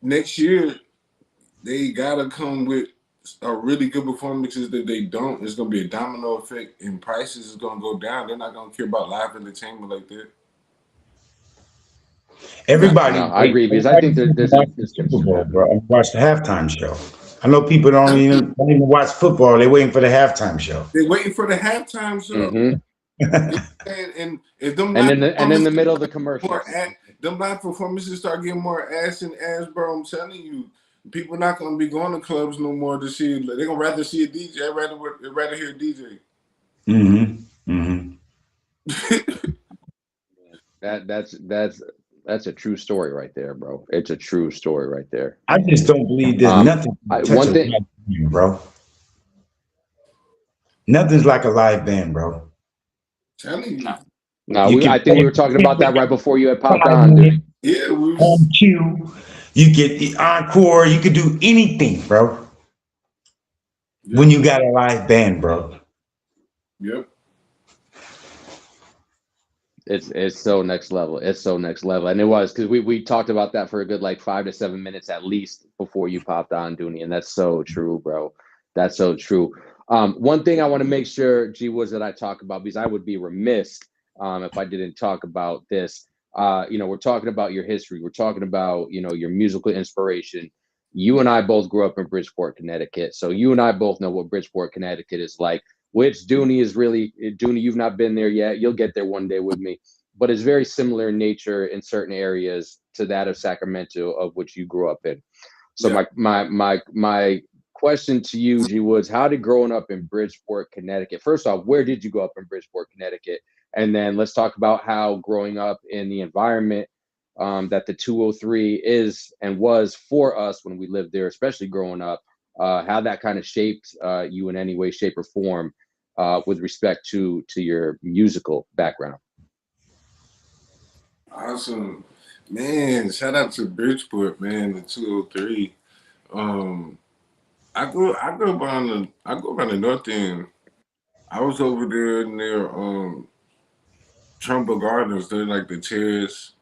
next year, they gotta come with a really good performances. That they don't, it's gonna be a domino effect, and prices is gonna go down. They're not gonna care about live entertainment like that. Everybody, No, I agree because I think there's the Super Bowl, bro. And watch the halftime show. I know people don't even watch football. They're waiting for the halftime show. They're waiting for the halftime show. And if them and in the middle of the commercial, them live performances start getting more ass and ass, bro. I'm telling you, people not gonna be going to clubs no more to see. They're gonna rather see a DJ. I'd rather hear a DJ. That's a true story right there, bro. It's a true story right there. I just don't believe there's nothing. One thing, band, bro. Nothing's like a live band, bro. Telling you. No, I think we were talking about that right before you had popped on, dude. Yeah, on cue. You get the encore. You could do anything, bro. Yep. When you got a live band, bro. Yep. It's so next level. It's so next level, and it was because we talked about that for a good like 5 to 7 minutes at least before you popped on, Dooney, and that's so true, bro. That's so true. One thing I want to make sure, G Woodz, that I talk about, because I would be remiss if I didn't talk about this. We're talking about your history. We're talking about, your musical inspiration. You and I both grew up in Bridgeport, Connecticut. So you and I both know what Bridgeport, Connecticut is like, which Dooney, you've not been there yet. You'll get there one day with me. But it's very similar in nature in certain areas to that of Sacramento, of which you grew up in. So my question to you, G Woodz, how did growing up in Bridgeport, Connecticut, first off, where did you grow up in Bridgeport, Connecticut? And then let's talk about how growing up in the environment that the 203 is and was for us when we lived there, especially growing up, how that kind of shaped you in any way, shape, or form with respect to your musical background. Awesome. Man, shout out to Bridgeport, man, the 203. I grew up around the north end. I was over there near Trumbull Gardens. They're like the terrace,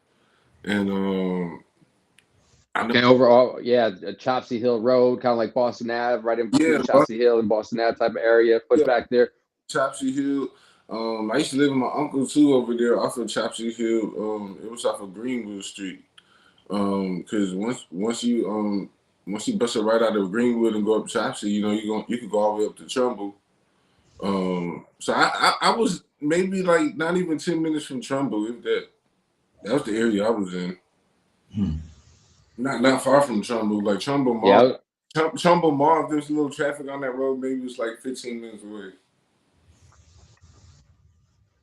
and I know. Okay, overall, yeah, Chopsy Hill Road, kind of like Boston Ave, right in between Yeah, Chopsy Hill and Boston Ave type of area. Push yeah, back there. Chopsy Hill. I used to live with my uncle too over there off of Chopsy Hill. It was off of Greenwood Street. Because once you bust it right out of Greenwood and go up Chopsy, you could go all the way up to Trumbull. So I was maybe like not even 10 minutes from Trumbull, if that. That was the area I was in. Not far from Trumbull, like Trumbull Mall. Yeah, Trumbull Mall, if there's a little traffic on that road, maybe it's like 15 minutes away.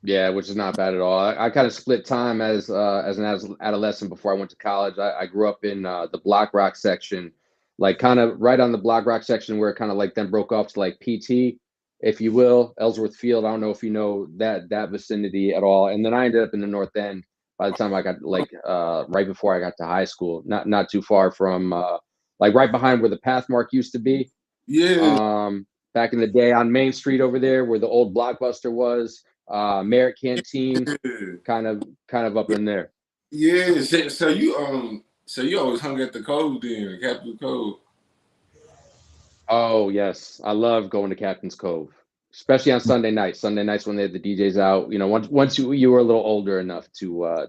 yeah, which is not bad at all. I kind of split time as an adolescent before I went to college. I grew up in the Black Rock section, like kind of right on the Black Rock section where it kind of like then broke off to like PT, if you will, Ellsworth Field. I don't know if you know that vicinity at all. And then I ended up in the North End by the time I got like right before I got to high school, not too far from like right behind where the Pathmark used to be. Yeah. Back in the day on Main Street over there where the old Blockbuster was, Merritt Canteen, kind of up in there. Yeah. So you always hung at the Cove then, Captain Cove. Oh yes, I love going to Captain's Cove, especially on Sunday nights. Sunday nights when they had the DJs out. You know, once you were a little older enough to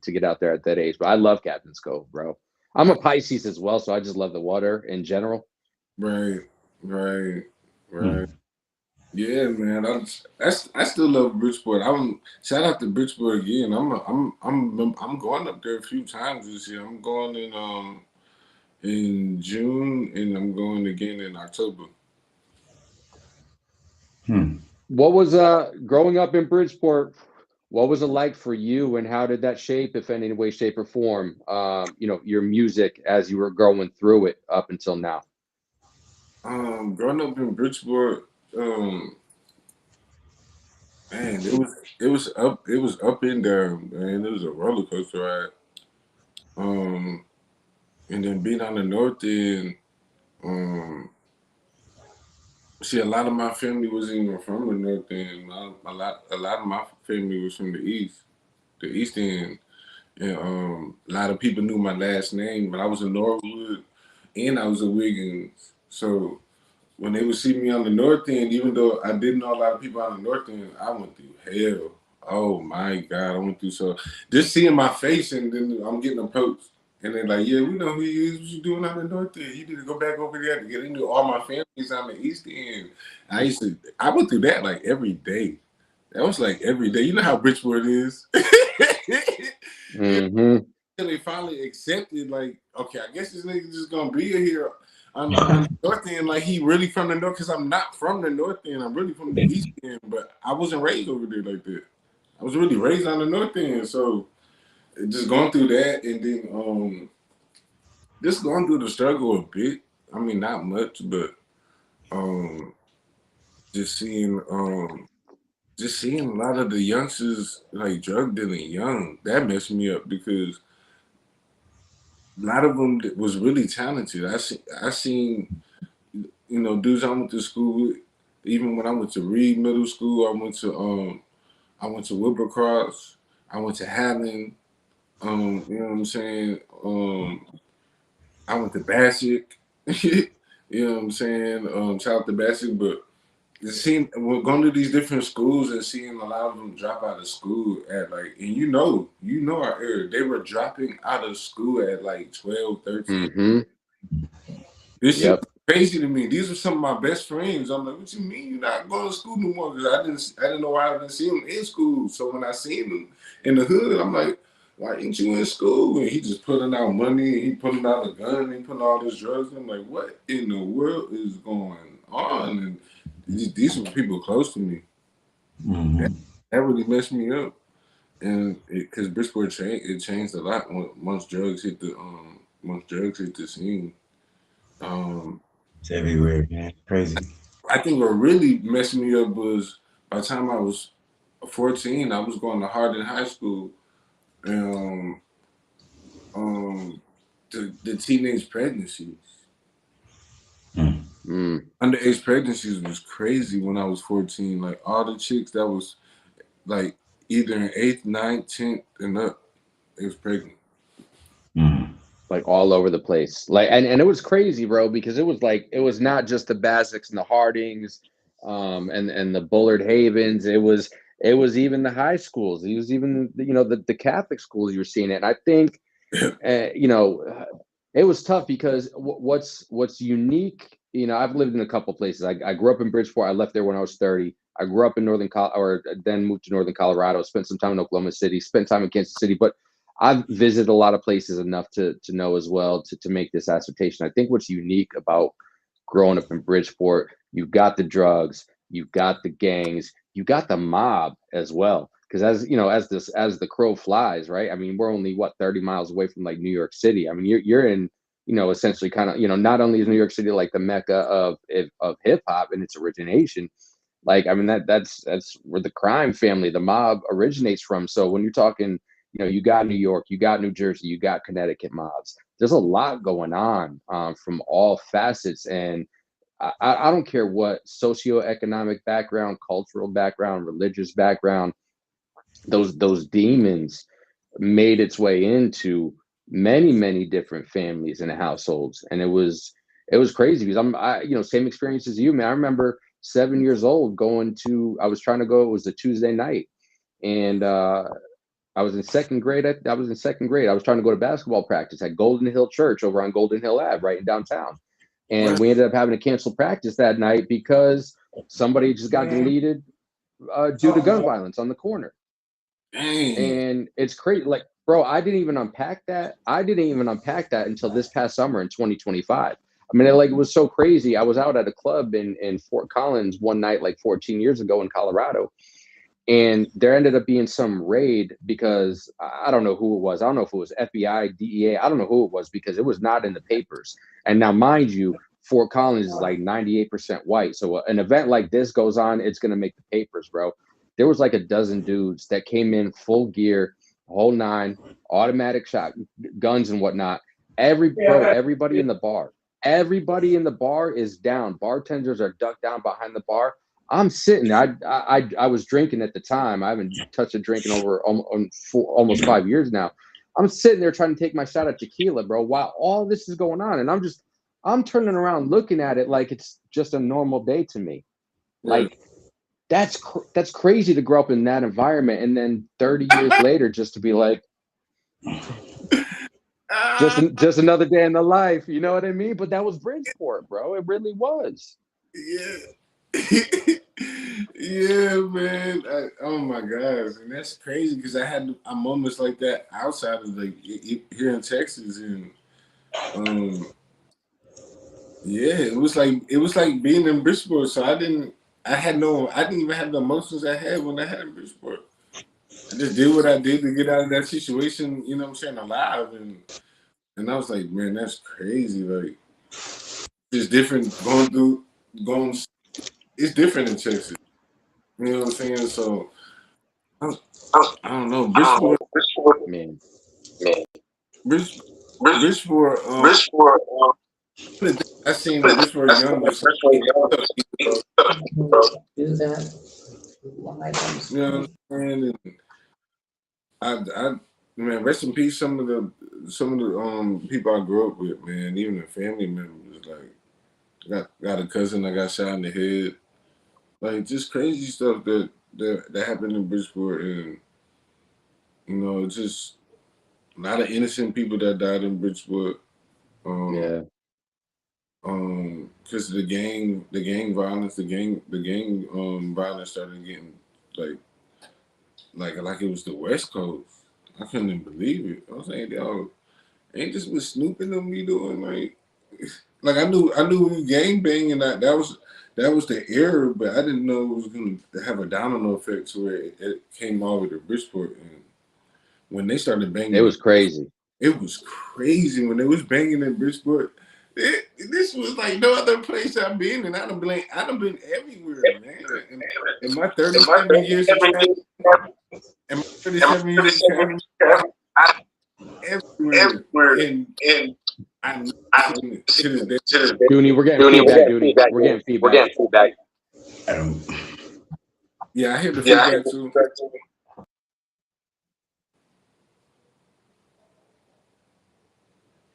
get out there at that age. But I love Captain's Cove, bro. I'm a Pisces as well, so I just love the water in general. Right. Yeah, man. I still love Bridgeport. Shout out to Bridgeport again. I'm going up there a few times this year. I'm going in June and I'm going again in October. What was growing up in Bridgeport? What was it like for you, and how did that shape, if any way, shape, or form, your music as you were going through it up until now? Growing up in Bridgeport, man, it was up and down, man. It was a roller coaster ride. And then being on the north end, um, see, a lot of my family wasn't even from the north end. A lot of my family was from the east end, and a lot of people knew my last name. But I was a Norwood, and I was a Wiggins. So when they would see me on the north end, even though I didn't know a lot of people on the north end, I went through hell. Oh my God, I went through so just seeing my face, and then I'm getting approached. And they're like, yeah, we know who you is. What you doing on the north end? You need to go back over there to get into all my families on the east end. I went through that like every day. That was like every day. You know how Bridgeport is. Mm-hmm. Until they finally accepted, like, okay, I guess this nigga just gonna be here on the north end, like he really from the north, because I'm not from the north end. I'm really from the east end, but I wasn't raised over there like that. I was really raised on the north end, so just going through that, and then just going through the struggle a bit. I mean, not much, but just seeing a lot of the youngsters like drug dealing young, that messed me up, because a lot of them was really talented. I seen dudes I went to school with. Even when I went to Reed Middle School, I went to Wilbercross, I went to Hammond. You know what I'm saying? I went to Bassick. You know what I'm saying? Shout out to Bassick, but we're going to these different schools and seeing a lot of them drop out of school at like, and our area, they were dropping out of school at like 12, 13. Mm-hmm. This shit was crazy to me. These were some of my best friends. I'm like, what you mean you're not going to school no more? Because I didn't know why I didn't see him in school. So when I seen him in the hood, I'm like, why ain't you in school? And he just putting out money, he putting out a gun, he putting all this drugs. I'm like, what in the world is going on? And these were people close to me. Mm-hmm. That really messed me up. And because Bridgeport changed a lot once drugs hit the scene. It's everywhere, man. Crazy. I think what really messed me up was by the time I was 14, I was going to Hardin High School, and the teenage pregnancies. Underage pregnancies was crazy when I was 14. Like all the chicks that was like either in 8th, 9th, 10th, and up. They was pregnant. Like all over the place. Like and it was crazy, bro, because it was like it was not just the Basics and the Hardings, and the Bullard Havens. It was even the high schools. It was even the Catholic schools you were seeing it. And I think it was tough because what's unique. I've lived in a couple places. I grew up in Bridgeport. I left there when I was 30. I grew up in then moved to Northern Colorado. Spent some time in Oklahoma City. Spent time in Kansas City, but I've visited a lot of places enough to know as well to make this assertion. I think what's unique about growing up in Bridgeport, you got the drugs, you got the gangs, you got the mob as well. Because as the crow flies, right? I mean, we're only 30 miles away from like New York City. I mean, you're in essentially kind of not only is New York City like the mecca of hip hop and its origination. Like, I mean, that's where the crime family, the mob originates from. So when you're talking, you got New York, you got New Jersey, you got Connecticut mobs. There's a lot going on from all facets. And I don't care what socioeconomic background, cultural background, religious background, those demons made its way into many, many different families and households. And it was crazy because same experience as you, man. I remember 7 years old I was trying to go, it was a Tuesday night. And I was in second grade. I was trying to go to basketball practice at Golden Hill Church over on Golden Hill Ave, right in downtown. And we ended up having to cancel practice that night because somebody just got deleted due to gun violence on the corner. Dang. And it's crazy. Like, bro, I didn't even unpack that until this past summer in 2025. I mean, it was so crazy. I was out at a club in Fort Collins one night, like 14 years ago in Colorado. And there ended up being some raid because I don't know who it was. I don't know if it was FBI, DEA. I don't know who it was because it was not in the papers. And now, mind you, Fort Collins is like 98% white. So an event like this goes on, it's going to make the papers, bro. There was like a dozen dudes that came in full gear, whole nine, automatic shot, guns and whatnot. Everybody in the bar is down. Bartenders are ducked down behind the bar. I'm sitting there. I was drinking at the time. I haven't touched a drink in over almost 5 years now. I'm sitting there trying to take my shot at tequila, bro, while all this is going on. And I'm turning around looking at it like it's just a normal day to me. Like, that's crazy to grow up in that environment. And then 30 years later, just to be like, just another day in the life. You know what I mean? But that was Bridgeport, bro. It really was. Yeah. Yeah, man. Oh my gosh, and that's crazy because I had moments like that outside of here in Texas, and yeah, it was like being in Bridgeport. So I didn't even have the emotions I had when I had in Bridgeport. I just did what I did to get out of that situation. You know what I'm saying? Alive, and I was like, man, that's crazy. Like, it's different going. It's different in Texas. You know what I'm saying? So I don't know. Bridgeport, man. Bridgeport. I seen the Bridgeport Young was. Do that. You know what I'm saying? And man, rest in peace. Some of the people I grew up with, man, even the family members. Like, got a cousin that got shot in the head. Like, just crazy stuff that happened in Bridgeport, and just a lot of innocent people that died in Bridgeport. Because the gang violence, the gang violence started getting like it was the West Coast. I couldn't even believe it. I was like, yo, ain't this what Snoop and them be doing? Like I knew we gang banging, that was the era, but I didn't know it was going to have a domino effect to where it came all over to Bridgeport. And when they started banging, it was crazy. It was crazy when they was banging in Bridgeport. This was like no other place I've been, and I've been everywhere, man. In my 37 years of traveling, everywhere, and I know to this day. Dooney, we're getting feedback. We're getting feedback. Yeah, I hear the feedback too.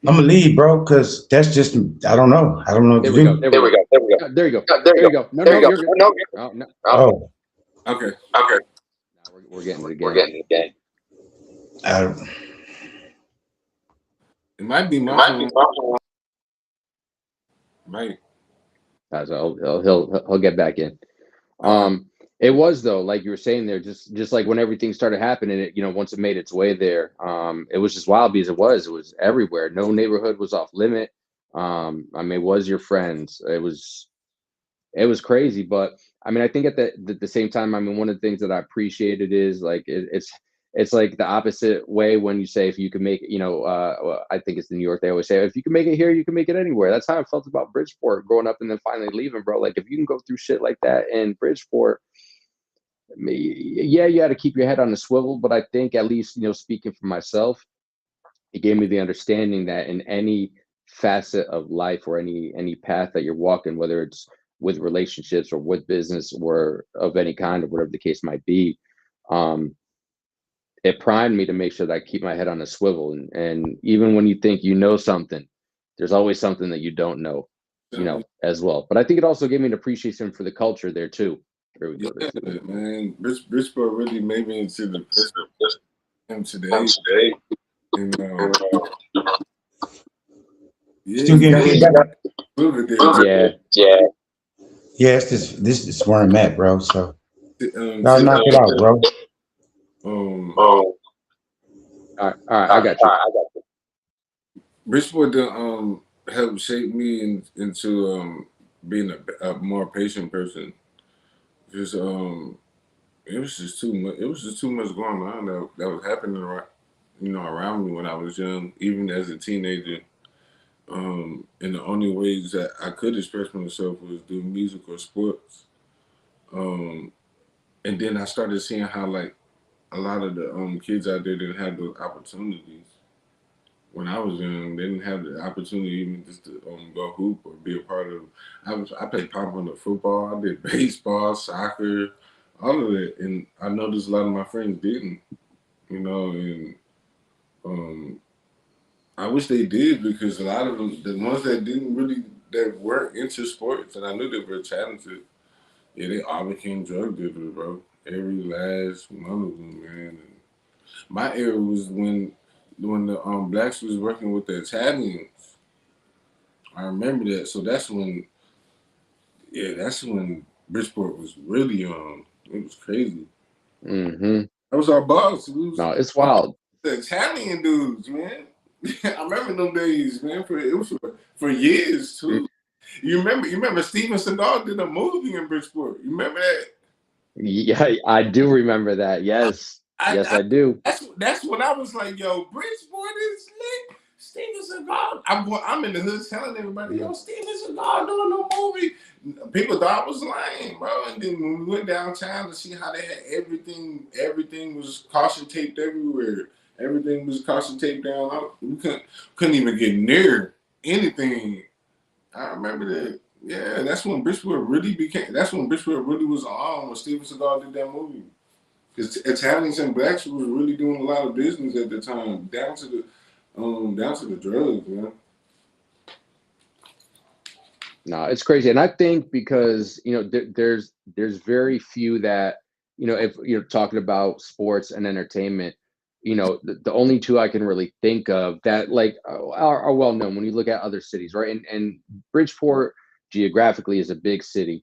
I'm gonna leave, bro, because that's just I don't know. I don't know what There to we go. do. There we go. There you go. There you go. No, no, you're good. Oh, no. Oh, Okay. Now we're getting it again. I, It might be my phone. Right. So he'll get back in. It was though, like you were saying there, just like when everything started happening, it, once it made its way there, it was just wild because it was everywhere. No neighborhood was off limit. I mean, it was your friends. It was crazy, but I mean, I think at the same time, I mean, one of the things that I appreciated is like it's like the opposite way when you say if you can make it, well, I think it's in New York. They always say if you can make it here, you can make it anywhere. That's how I felt about Bridgeport growing up and then finally leaving, bro. Like if you can go through shit like that in Bridgeport, yeah, you had to keep your head on the swivel. But I think at least speaking for myself, it gave me the understanding that in any facet of life or any path that you're walking, whether it's with relationships or with business or of any kind or whatever the case might be, it primed me to make sure that I keep my head on a swivel. And even when you think you know something, there's always something that you don't know, as well. But I think it also gave me an appreciation for the culture there too. There we go. Yeah, man. Bridgeport really made me into the person I am today. And still getting feedback. Yeah. Yeah, this is where I'm at, bro. So y'all Today, knock it out, bro. All right, I got you. Bridgeport helped shape me into being a more patient person. Just it was just too much. It was just too much going on that was happening around me when I was young, even as a teenager. And the only ways that I could express myself was through music or sports. And then I started seeing how like a lot of the kids out there didn't have those opportunities. When I was young, they didn't have the opportunity even just to go hoop or be a part of. I played pop on the football. I did baseball, soccer, all of it, and I noticed a lot of my friends didn't. And I wish they did because a lot of them, the ones that weren't into sports, and I knew they were talented, yeah, they all became drug dealers, bro. Every last one of them, man. And my era was when the blacks was working with the Italians. I remember that. So that's when Bridgeport was really it was crazy. Mm-hmm. That was our boss. No, it's wild. The Italian dudes, man. I remember them days, man. It was for years too. You remember Steven Seagal did a movie in Bridgeport. You remember that? Yeah, I do remember that. Yes. I do. That's when I was like, yo, Bridgeport is lit. Steven Seagal. I'm in the hood telling everybody, yo, Steven Seagal doing a movie. People thought I was lying, bro. And then when we went downtown to see how they had everything was caution taped everywhere. Everything was caution taped down. We couldn't even get near anything. I remember that. Yeah, that's when Bridgeport really was on when Steven Seagal did that movie. Because Italians and blacks was really doing a lot of business at the time, down to the drugs, man. No, it's crazy, and I think because there's very few that if you're talking about sports and entertainment, the only two I can really think of that like are well known when you look at other cities, right? And Bridgeport geographically is a big city,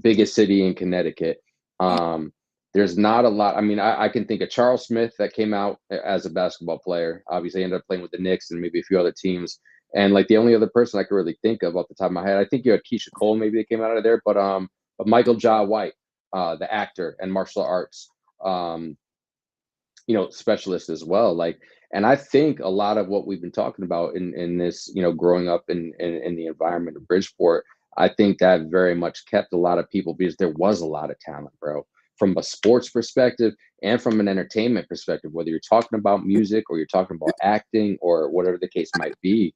biggest city in Connecticut. There's not a lot. I mean, I can think of Charles Smith that came out as a basketball player. Obviously, ended up playing with the Knicks and maybe a few other teams. And like the only other person I could really think of off the top of my head, I think you had Keisha Cole maybe that came out of there, but Michael Jai White, the actor and martial arts, specialist as well. Like, and I think a lot of what we've been talking about in this, growing up in the environment of Bridgeport, I think that very much kept a lot of people because there was a lot of talent, bro, from a sports perspective and from an entertainment perspective, whether you're talking about music or you're talking about acting or whatever the case might be.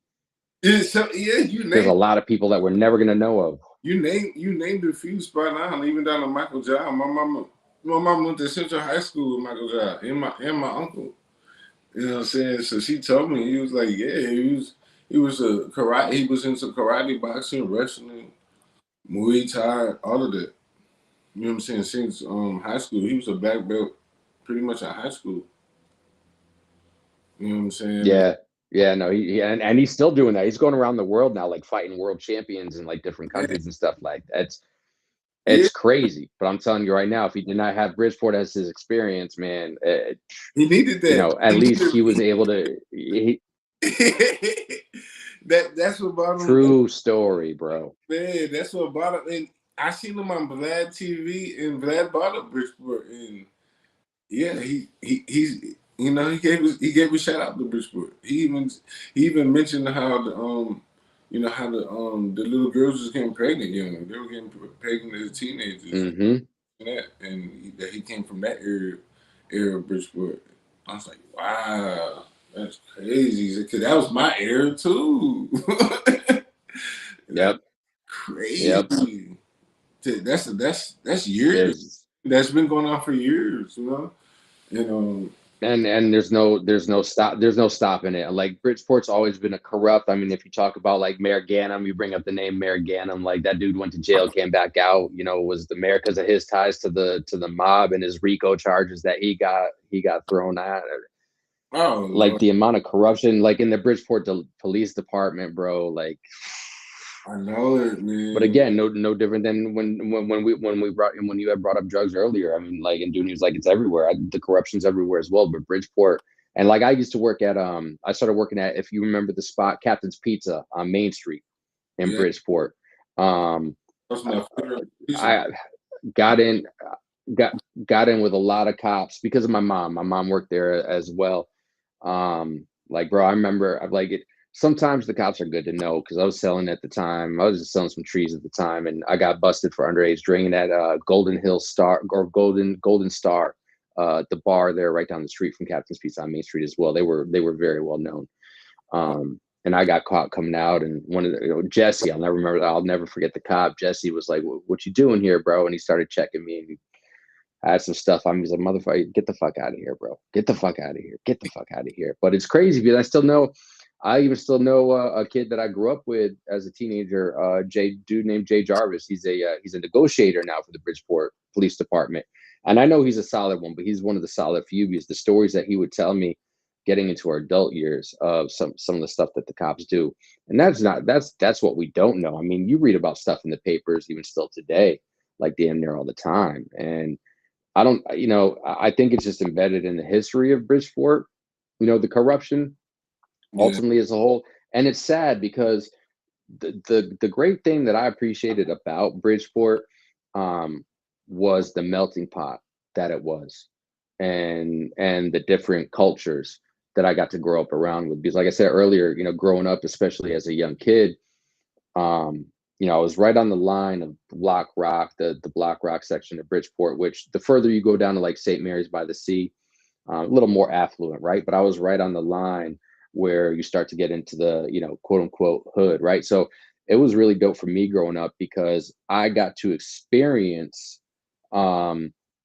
There's a lot of people that we're never gonna know of. You named a few spot on, even down to Michael Jai. My mom went to Central High School with Michael Jai and my uncle. You know what I'm saying? So she told me, he was like, yeah, He was a karate. He was into karate, boxing, wrestling, Muay Thai, all of that. You know what I'm saying? Since high school, he was a black belt, pretty much at high school. You know what I'm saying? Yeah. Yeah, no, and he's still doing that. He's going around the world now, like fighting world champions in like different Yeah, countries and stuff like that. yeah. It's crazy. But I'm telling you right now, if he did not have Bridgeport as his experience, man, He needed you that. know, at He least needed. he was able to. That's what brought him. True story, bro. Man, that's what brought him. And I seen him on Vlad TV, and Vlad brought up Bridgeport, and yeah, he's he gave a shout out to Bridgeport. He even mentioned how the little girls was getting pregnant young. They were getting pregnant as teenagers Mm-hmm. and that, and that he came from that area of Bridgeport. I was like, wow, that's crazy. Because that was my era too. Like Yep. Yep. crazy. That's years. There's That's been going on for years, you know. And and there's no stopping it. Like Bridgeport's always been a corrupt. I mean, if you talk about like Mayor Ganem, you bring up the name Mayor Ganem, like that dude went to jail, came back out, you know, was the mayor because of his ties to the mob and his RICO charges that he got thrown at. oh Like Lord, the amount of corruption, like in the Bridgeport police department, bro. Like, I know it, but man. again, no different than when you had brought up drugs earlier. I mean, like, and Dooney was like, it's everywhere. The corruption's everywhere as well. But Bridgeport, and like I used to work at I started working at, if you remember the spot Captain's Pizza on Main Street in Yeah, Bridgeport. that's my favorite pizza. I got in got got in with a lot of cops because of my mom. My mom worked there as well. Like, bro, I remember I've like it. Sometimes the cops are good to know because I was selling at the time. I was just selling some trees at the time, and I got busted for underage drinking at Golden Hill Star or Golden Star, the bar there right down the street from Captain's Pizza on Main Street as well. They were very well known. And I got caught coming out, and one of Jesse, I'll never forget the cop. Jesse was like, "What you doing here, bro?" And he started checking me, and he had some stuff. I'm just like, "Motherfucker, get the fuck out of here, bro. Get the fuck out of here. Get the fuck out of here." But it's crazy because I even still know a kid that I grew up with as a teenager, dude named Jay Jarvis. He's a negotiator now for the Bridgeport Police Department, and I know he's a solid one, but he's one of the solid few because the stories that he would tell me, getting into our adult years, of some of the stuff that the cops do, and that's what we don't know. I mean, you read about stuff in the papers even still today, like damn near all the time, and I don't, I think it's just embedded in the history of Bridgeport, the corruption Yeah, ultimately as a whole. And it's sad because the great thing that I appreciated about Bridgeport was the melting pot that it was, and the different cultures that I got to grow up around with. Because like I said earlier, growing up, especially as a young kid, I was right on the line of Block Rock, the Block Rock section of Bridgeport, which the further you go down to like St. Mary's by the Sea, a little more affluent, right? But I was right on the line where you start to get into the, quote unquote hood, right? So it was really dope for me growing up because I got to experience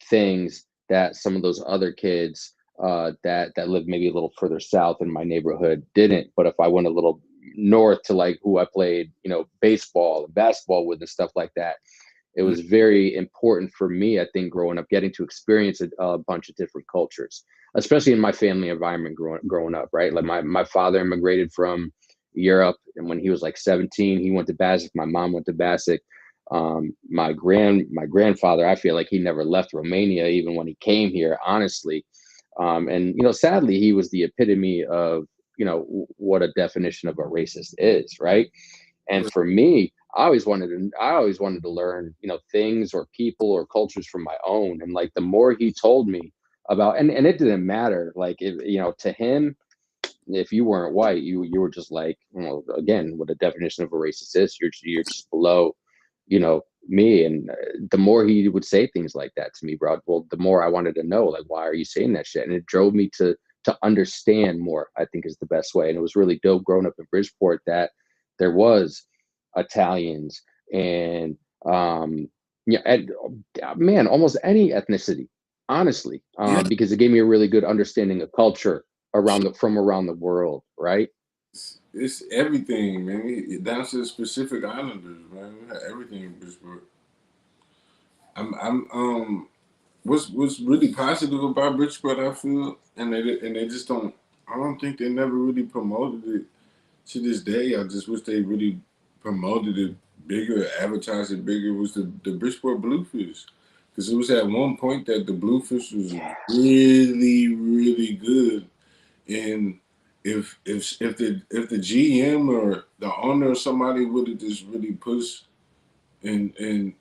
things that some of those other kids that lived maybe a little further south in my neighborhood didn't. But if I went a little north to like who I played, baseball and basketball with and stuff like that, it was very important for me, I think, growing up, getting to experience a bunch of different cultures, especially in my family environment growing up, right? Like my father immigrated from Europe, and when he was like 17, he went to Basic. My mom went to Basic. My grandfather, I feel like he never left Romania, even when he came here, honestly. And sadly, he was the epitome of what a definition of a racist is, right? And for me, I always wanted to learn, things or people or cultures from my own. And like the more he told me about, and it didn't matter, like if, to him, if you weren't white, you were just like, again, what a definition of a racist is. You're just below, me. And the more he would say things like that to me, bro, well, the more I wanted to know, like, why are you saying that shit? And it drove me to understand more, I think, is the best way. And it was really dope growing up in Bridgeport that there was Italians and yeah, and man, almost any ethnicity, honestly, yeah, because it gave me a really good understanding of culture from around the world, right? It's everything, man. Down to the specific islanders, man. We have everything in Bridgeport. I'm what's really positive about Bridgeport, I feel, and they just don't. I don't think they never really promoted it to this day. I just wish they really promoted it bigger, advertised it bigger. Was the Bridgeport Bluefish, because it was at one point that the Bluefish was really good, and if the GM or the owner or somebody would have just really pushed and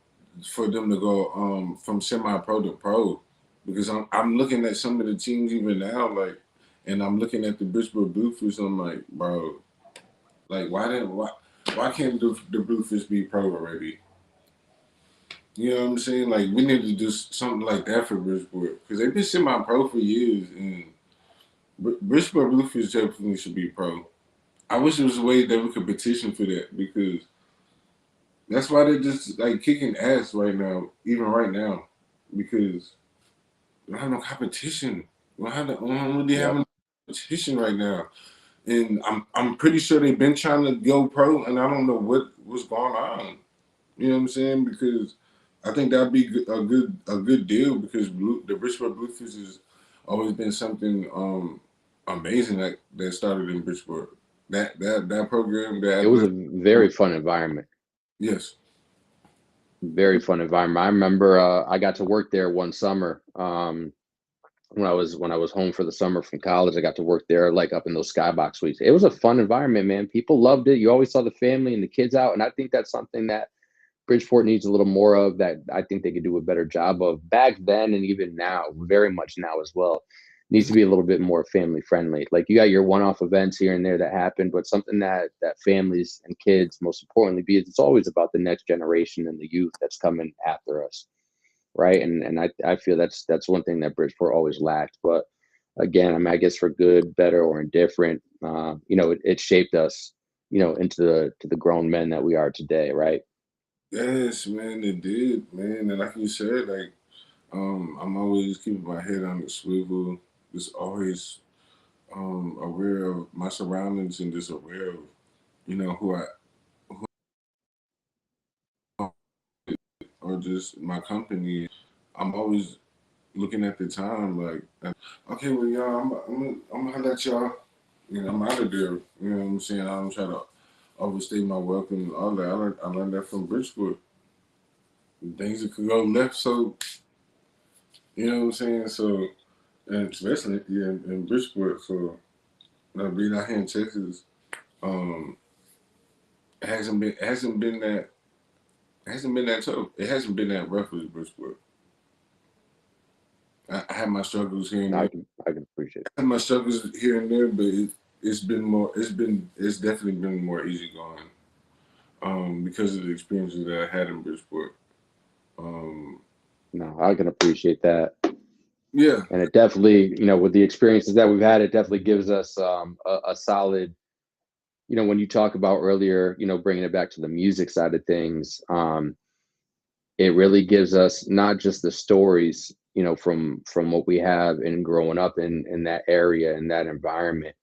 for them to go from semi-pro to pro, because I'm looking at some of the teams even now, like, and I'm looking at the Bridgeport Bluefish. I'm like, bro, like why can't the Bluefish be pro already? You know what I'm saying? Like, we need to do something like that for Bridgeport, because they've been semi-pro for years, and Bridgeport Bluefish definitely should be pro. I wish there was a way that we could petition for that, because that's why they're just like kicking ass right now, even right now, because we don't have no competition. We don't really have no competition right now, and I'm pretty sure they've been trying to go pro, and I don't know what's going on. You know what I'm saying? Because I think that'd be a good deal, because the Bridgeport Bluefish has always been something amazing that started in Bridgeport. That program, It was a very fun environment. yes. Very fun environment. I remember I got to work there one summer. When I was home for the summer from college, I got to work there, like up in those skybox suites. It was a fun environment, man. People loved it. You always saw the family and the kids out, and I think that's something that Bridgeport needs a little more of, that I think they could do a better job of back then, and even now, very much now as well. Needs to be a little bit more family friendly. Like, you got your one-off events here and there that happen, but something that families and kids, most importantly, because it's always about the next generation and the youth that's coming after us, right? And I feel that's one thing that Bridgeport always lacked. But again, I mean, I guess for good, better, or indifferent, it shaped us, into the grown men that we are today, right? Yes, man, it did, man. And like you said, like, I'm always keeping my head on the swivel, just always aware of my surroundings, and just aware of, who I or just my company. I'm always looking at the time, like, okay, well, y'all, I'm gonna let y'all, I'm out of there. You know what I'm saying? I don't try to overstay my welcome and all that. I learned that from Bridgeport. Things that could go left, so you know what I'm saying. So, and especially in Bridgeport, so being out here in Texas, um, it hasn't been that tough. It hasn't been that rough as Bridgeport. I had my struggles here and No, there. I can appreciate it. I had my struggles here and there, but it's been more. It's definitely been more easy going. Because of the experiences that I had in Bridgeport. Um, No, I can appreciate that. yeah, And it definitely, with the experiences that we've had, it definitely gives us a solid, when you talk about earlier, bringing it back to the music side of things, it really gives us not just the stories, from what we have in growing up in that area, in that environment,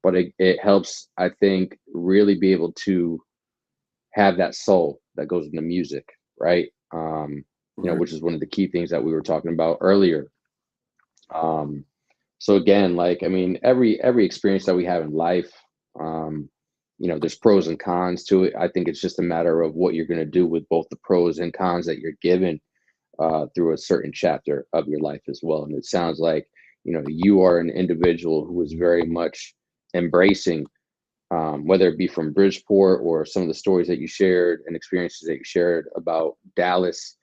but it helps, I think, really be able to have that soul that goes into music, right? right. Which is one of the key things that we were talking about earlier. Um, so again, like, I mean, every experience that we have in life, um, there's pros and cons to it. I think it's just a matter of what you're going to do with both the pros and cons that you're given through a certain chapter of your life as well. And it sounds like, you are an individual who is very much embracing, whether it be from Bridgeport or some of the stories that you shared and experiences that you shared about Dallas,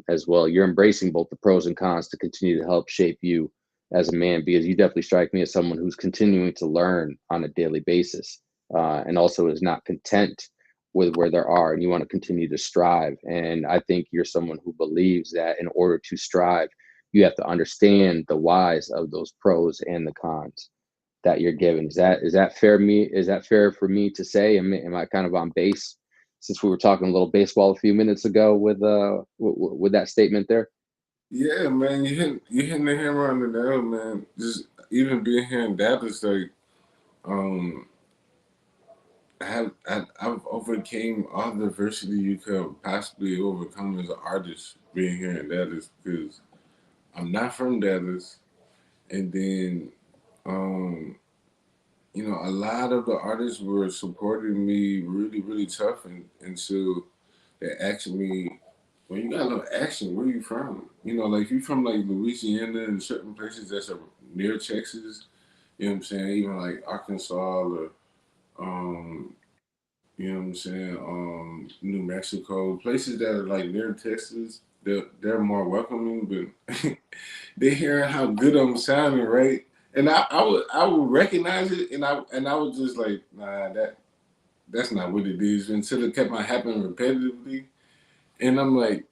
as well. You're embracing both the pros and cons to continue to help shape you as a man, because you definitely strike me as someone who's continuing to learn on a daily basis, and also is not content with where there are, and you want to continue to strive. And I think you're someone who believes that in order to strive, you have to understand the whys of those pros and the cons that you're given. Is that fair? Is that fair for me to say? Am I kind of on base, since we were talking a little baseball a few minutes ago with that statement there? Yeah, man, you hitting the hammer on the nail, man. Just even being here in Dallas, like, um, I've overcame all the adversity you could possibly overcome as an artist being here in Dallas because I'm not from Dallas, and then um, you know, a lot of the artists were supporting me really, really tough, and until they asked me, "Well, you got a little action. Where you from? You know, like you from like Louisiana and certain places that's near Texas. You know what I'm saying? Even like Arkansas or um, you know what I'm saying? New Mexico, places that are like near Texas, they're more welcoming, but they hear how good I'm sounding, right? And I would recognize it, and I was just like, nah, that's not what it is. Until it kept on happening repetitively, and I'm like,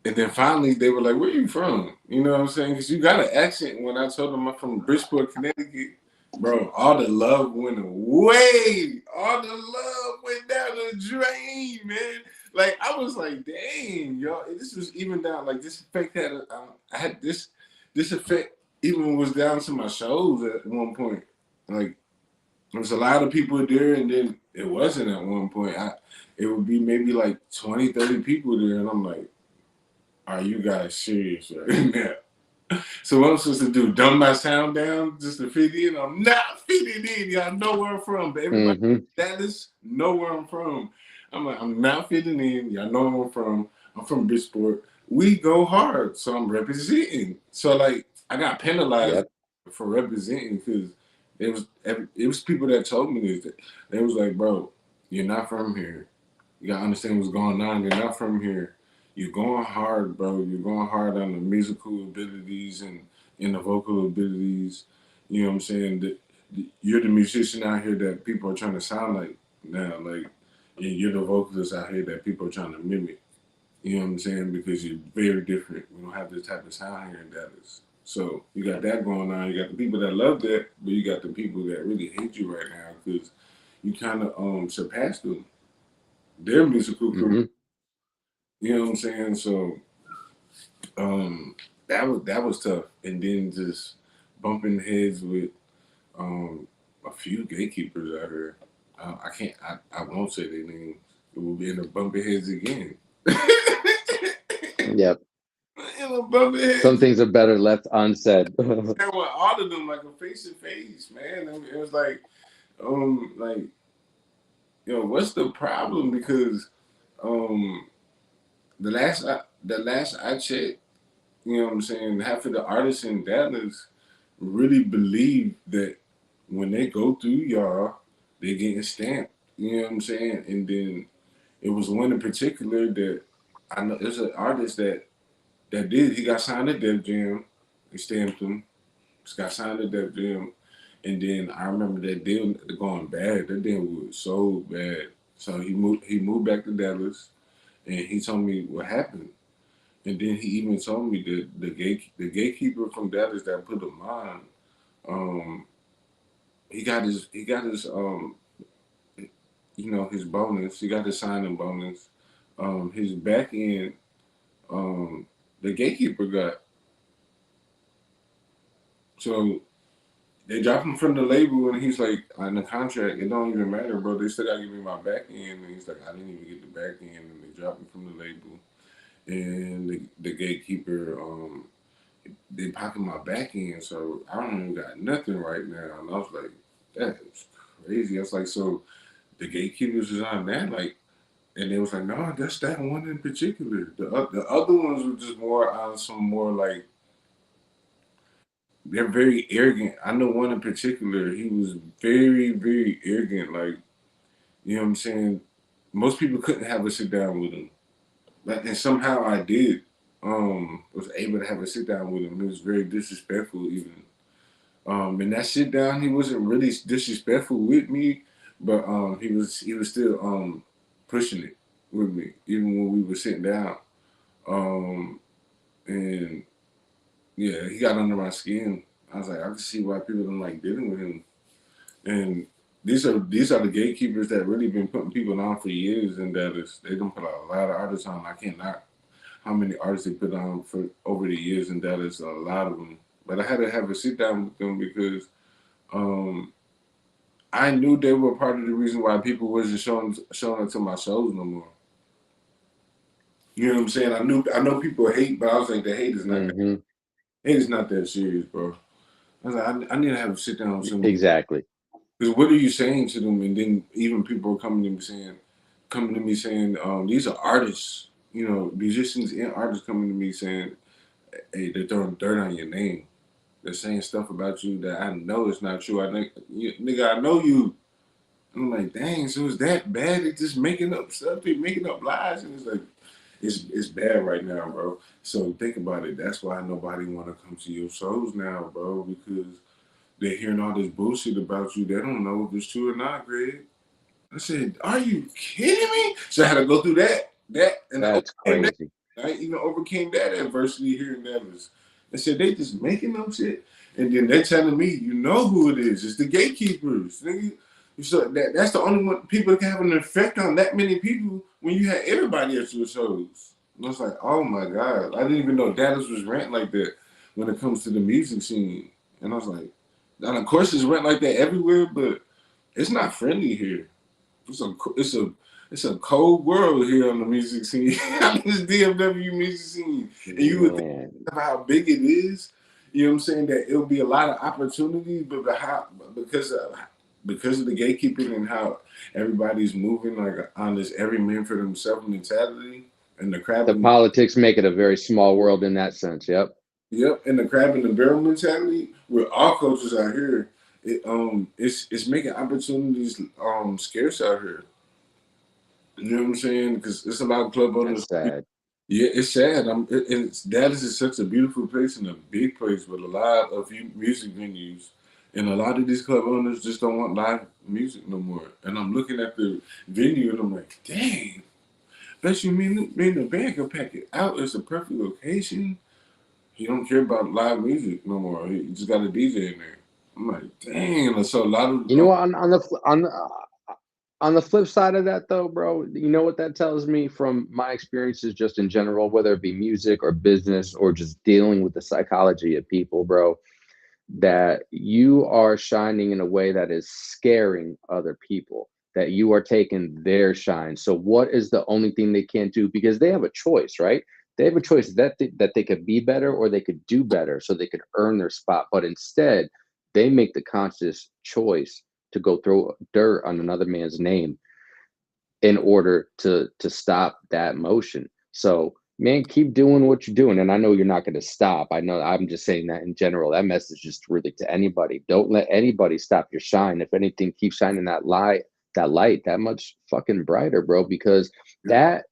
and then finally they were like, "Where you from?" You know what I'm saying? Because you got an accent. When I told them I'm from Bridgeport, Connecticut, bro, all the love went away. All the love went down the drain, man. Like I was like, "Dang, yo!" This was even down. Like this effect had. I had this effect even was down to my shows at one point. Like there was a lot of people there, and then it wasn't at one point. It would be maybe like 20, 30 people there, and I'm like, are you guys serious right now? So what I'm supposed to do? Dumb my sound down just to fit in? I'm not fitting in. Y'all know where I'm from, but everybody that is know where I'm from. I'm like, I'm not fitting in. Y'all know where I'm from. I'm from Bridgeport. We go hard, so I'm representing. So like, I got penalized Yep. for representing because it was people that told me this. They was like, bro, you're not from here. You gotta understand what's going on. You're not from here. You're going hard, bro. You're going hard on the musical abilities and in the vocal abilities. You know what I'm saying? You're the musician out here that people are trying to sound like now. Like, and you're the vocalist out here that people are trying to mimic. You know what I'm saying? Because you're very different. We don't have this type of sound here in Dallas. So you got that going on. You got the people that love that, but you got the people that really hate you right now because you kind of surpassed them. Their musical career. You know what I'm saying? So um, that was tough. And then just bumping heads with a few gatekeepers out here. I can't. I won't say their names. It will be in the bumping heads again. Yep. In the bumping heads. Some things are better left unsaid. I went all of them like a face to face, man. And it was like, what's the problem? Because um, the last I checked, you know what I'm saying, half of the artists in Dallas really believe that when they go through y'all, they getting stamped. You know what I'm saying? And then it was one in particular that I know there's an artist that did. He got signed to Def Jam. They stamped him. Just got signed to Def Jam. And then I remember that deal going bad. That deal was so bad. So he moved back to Dallas, and he told me what happened. And then he even told me that the gatekeeper from Dallas that put him on, um, he got his his bonus. He got his signing bonus. His back end, the gatekeeper got. So they dropped him from the label, and he's like, on the contract, it don't even matter, bro. They still gotta give me my back end, and he's like, I didn't even get the back end, and they dropped him from the label, and the gatekeeper, they pocket my back end, so I don't even got nothing right now. And I was like, that is crazy. I was like, so the gatekeepers is on that, like, and they was like, no, that's that one in particular. The other ones were just more on some more like they're very arrogant. I know one in particular. He was very, very arrogant. Like, you know what I'm saying? Most people couldn't have a sit down with him. Like, and somehow I did. Was able to have a sit down with him. It was very disrespectful even. And that sit down, he wasn't really disrespectful with me, but he was still pushing it with me, even when we were sitting down. Um, and yeah, he got under my skin. I was like, I can see why people don't like dealing with him. And these are the gatekeepers that really been putting people on for years, and they don't put a lot of artists on. I cannot how many artists they put on for over the years, and that is a lot of them. But I had to have a sit down with them because I knew they were part of the reason why people wasn't showing up to my shows no more. You know what I'm saying? I know people hate, but I was like, the hate is not Mm-hmm. hate is not that serious, bro. I was like, I need to have a sit down with somebody. Exactly. Because what are you saying to them? And then even people are coming to me saying, these are artists, you know, musicians and artists coming to me saying, hey, they're throwing dirt on your name. They're saying stuff about you that I know is not true. I think, nigga, I know you. I'm like, dang, so it's that bad? They're just making up stuff. They're making up lies. And it's like, it's bad right now, bro. So think about it. That's why nobody want to come to your shows now, bro, because they're hearing all this bullshit about you. They don't know if it's true or not, Greg. I said, are you kidding me? So I had to go through that, and I That's overcame that. crazy. I even overcame that adversity here in Dallas. I said, they just making up shit. And then they're telling me, you know who it is. It's the gatekeepers. So that's the only one people that can have an effect on that many people when you had everybody at your shows. And I was like, oh my God. I didn't even know Dallas was rent like that when it comes to the music scene. And I was like, and of course it's rent like that everywhere, but it's not friendly here. It's a cold world here on the music scene, on this DFW music scene. And you would think Man. about how big it is. You know what I'm saying? That it'll be a lot of opportunities, but because of the gatekeeping and how everybody's moving like on this every man for themselves mentality and the crab The and politics make it a very small world in that sense. Yep. and the crab in the barrel mentality, with all cultures out here, it's making opportunities scarce out here. You know what I'm saying? Because it's a lot of club owners. That's sad. Yeah, it's sad. Dallas is such a beautiful place and a big place with a lot of music venues, and a lot of these club owners just don't want live music no more. And I'm looking at the venue and I'm like, dang, bet you me and the band can pack it out. It's a perfect location. He don't care about live music no more. He just got a DJ in there. I'm like, dang. And so a lot of You know what? On the flip side of that, though, bro, you know what that tells me from my experiences, just in general, whether it be music or business or just dealing with the psychology of people, bro, that you are shining in a way that is scaring other people, that you are taking their shine. So what is the only thing they can't do? Because they have a choice, right? They have a choice that they could be better or they could do better so they could earn their spot. But instead, they make the conscious choice to go throw dirt on another man's name in order to stop that motion. So, man, keep doing what you're doing. And I know you're not going to stop. I know I'm just saying that in general. That message is really to anybody. Don't let anybody stop your shine. If anything, keep shining that light that much fucking brighter, bro. Because that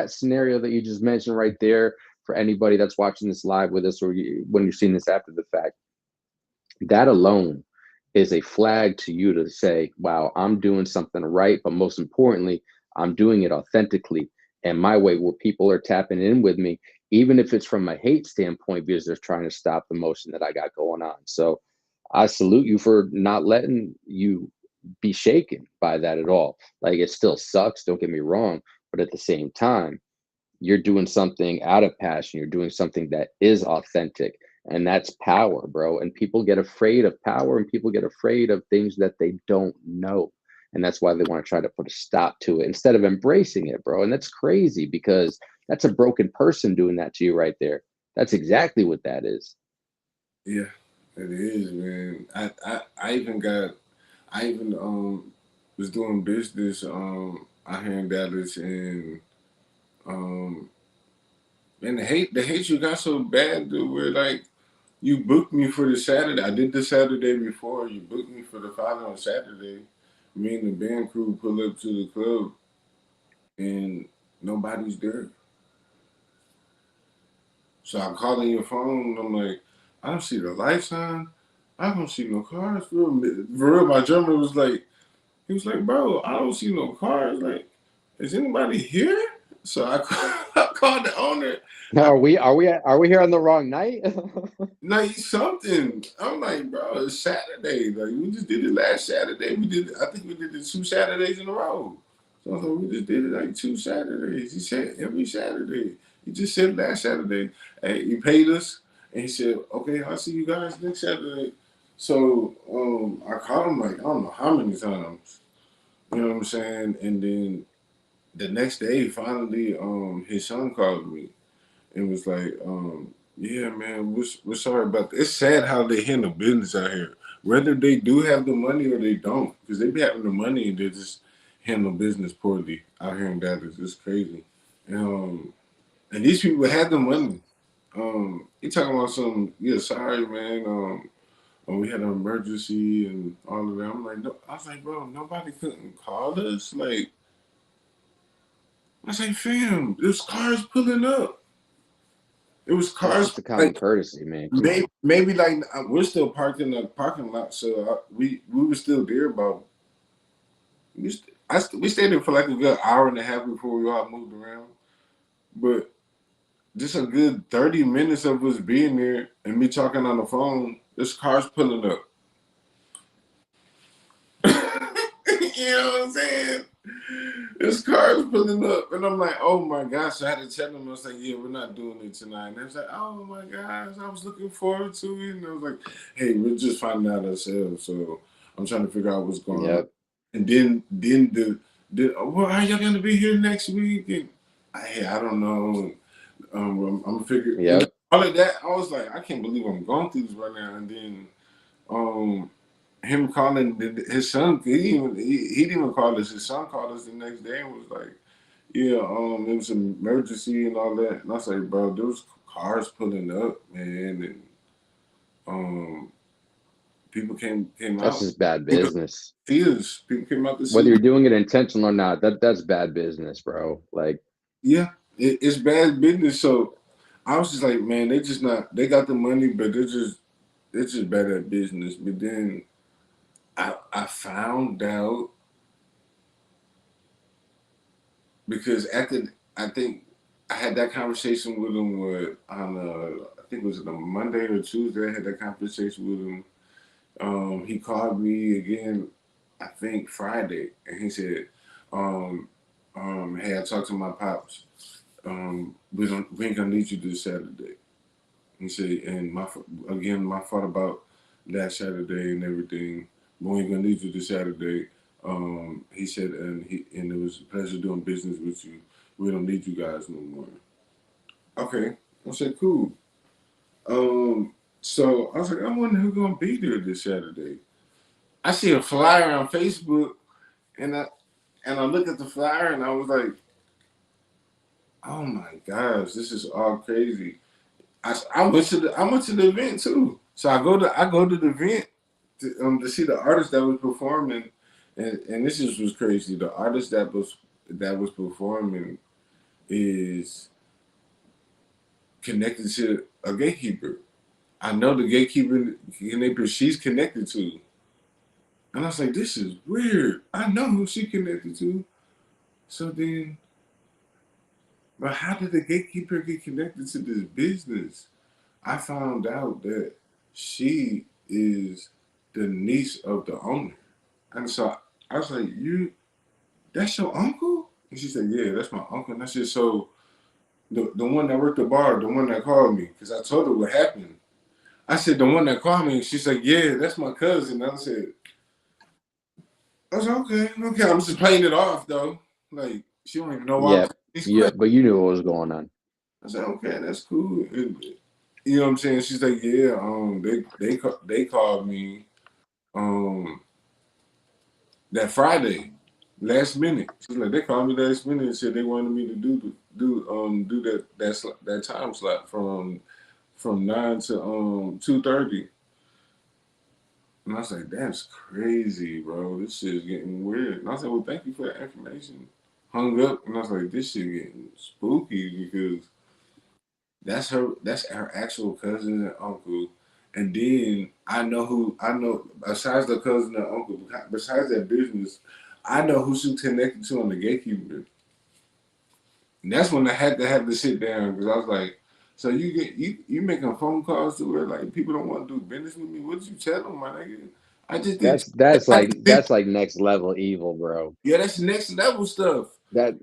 scenario that you just mentioned right there, for anybody that's watching this live with us, or when you're seeing this after the fact, that alone is a flag to you to say, wow, I'm doing something right. But most importantly, I'm doing it authentically and my way, where people are tapping in with me, even if it's from a hate standpoint, because they're trying to stop the motion that I got going on. So I salute you for not letting you be shaken by that at all. Like, it still sucks, don't get me wrong, but at the same time, you're doing something out of passion. You're doing something that is authentic, and that's power, bro. And people get afraid of power, and people get afraid of things that they don't know. And that's why they want to try to put a stop to it instead of embracing it, bro. And that's crazy, because that's a broken person doing that to you right there. That's exactly what that is. Yeah, it is, man. I even was doing business out here in Dallas, and um and the hate you got so bad, dude, where like you booked me for the Saturday. I did the Saturday before. You booked me for the following Saturday. Me and the band crew pull up to the club and nobody's there. So I call on your phone and I'm like, I don't see the lights on. I don't see no cars. For real, my drummer was like, he was like, bro, I don't see no cars. Like, is anybody here? So I called the owner. Now, are we here on the wrong night? Like something. I'm like, bro, it's Saturday. Like we just did it last Saturday. I think we did it 2 Saturdays in a row. So I was like, we just did it like 2 Saturdays. He said every Saturday. He just said last Saturday, hey, he paid us. And he said, okay, I'll see you guys next Saturday. So I called him like I don't know how many times. You know what I'm saying? And then the next day, finally, his son called me and was like, yeah, man, we're sorry about that. It's sad how they handle business out here. Whether they do have the money or they don't, because they be having the money and they just handle business poorly out here in Dallas. It's crazy. And these people had the money. He talking about some, yeah, sorry, man. We had an emergency and all of that. I'm like, no, I was like, bro, nobody couldn't call us. Like, I was like, fam, there's cars pulling up. It was That's cars just a common like courtesy, man. Come on. maybe like we're still parked in the parking lot, so we were still there about we stayed there for like a good hour and a half before we all moved around, but just a good 30 minutes of us being there and me talking on the phone, there's cars pulling up. You know what I'm saying? There's cars pulling up, and I'm like, oh my gosh! I had to tell them, I was like, yeah, we're not doing it tonight. And they was like, oh my gosh, I was looking forward to it. And I was like, hey, we're just finding out ourselves, so I'm trying to figure out what's going on. Yep. And then well, are y'all gonna be here next week? And I don't know. I'm figuring Yep. all of that. I was like, I can't believe I'm going through this right now. And then him calling his son, he didn't even call us. His son called us the next day and was like, yeah, it was an emergency and all that. And I was like, bro, there was cars pulling up, man, and people came That's out. just bad business. People came out to see. Whether you're doing it intentional or not, that's bad business, bro. Like, Yeah, it's bad business. So I was just like, man, they just not. They got the money, but they're just bad at business. But then I found out because I think I had that conversation with him I think it was on a Monday or Tuesday. I had that conversation with him. He called me again, I think Friday, and he said, "Hey, I talked to my pops. We ain't gonna need you this Saturday." He said, "And my fault about last Saturday and everything. But we ain't gonna need you this Saturday." He said, and it was a pleasure doing business with you. We don't need you guys no more. Okay, I said, cool. So I was like, I wonder who's gonna be there this Saturday. I see a flyer on Facebook, and I look at the flyer, and I was like, oh my gosh, this is all crazy. I went to the event too. So I go to the event to see the artist that was performing, and this just was crazy. The artist that was performing is connected to a gatekeeper. I know the gatekeeper she's connected to. And I was like, this is weird. I know who she connected to. So then, but how did the gatekeeper get connected to this business? I found out that she is the niece of the owner. And so I was like, that's your uncle? And she said, yeah, that's my uncle. And I said, so the one that worked the bar, the one that called me, because I told her what happened. I said, the one that called me, and she said, yeah, that's my cousin. And I was like, okay. I'm just playing it off though. Like she don't even know why. yeah, but you knew what was going on. I said, okay, that's cool. And, you know what I'm saying? She's like, yeah, they called me that Friday, last minute. She's like, they called me last minute and said they wanted me to do that time slot from 9 to 2:30. And I was like, that's crazy, bro. This shit is getting weird. And I said, well, thank you for that information. Hung up, and I was like, this shit getting spooky because that's her actual cousin and uncle. And then I know besides the cousin and uncle, besides that business, I know who she connected to on the gatekeeper. And that's when I had to sit down because I was like, so you making phone calls to where like people don't want to do business with me? What did you tell them, my nigga? I just did. That's like next level evil, bro. Yeah, that's next level stuff. that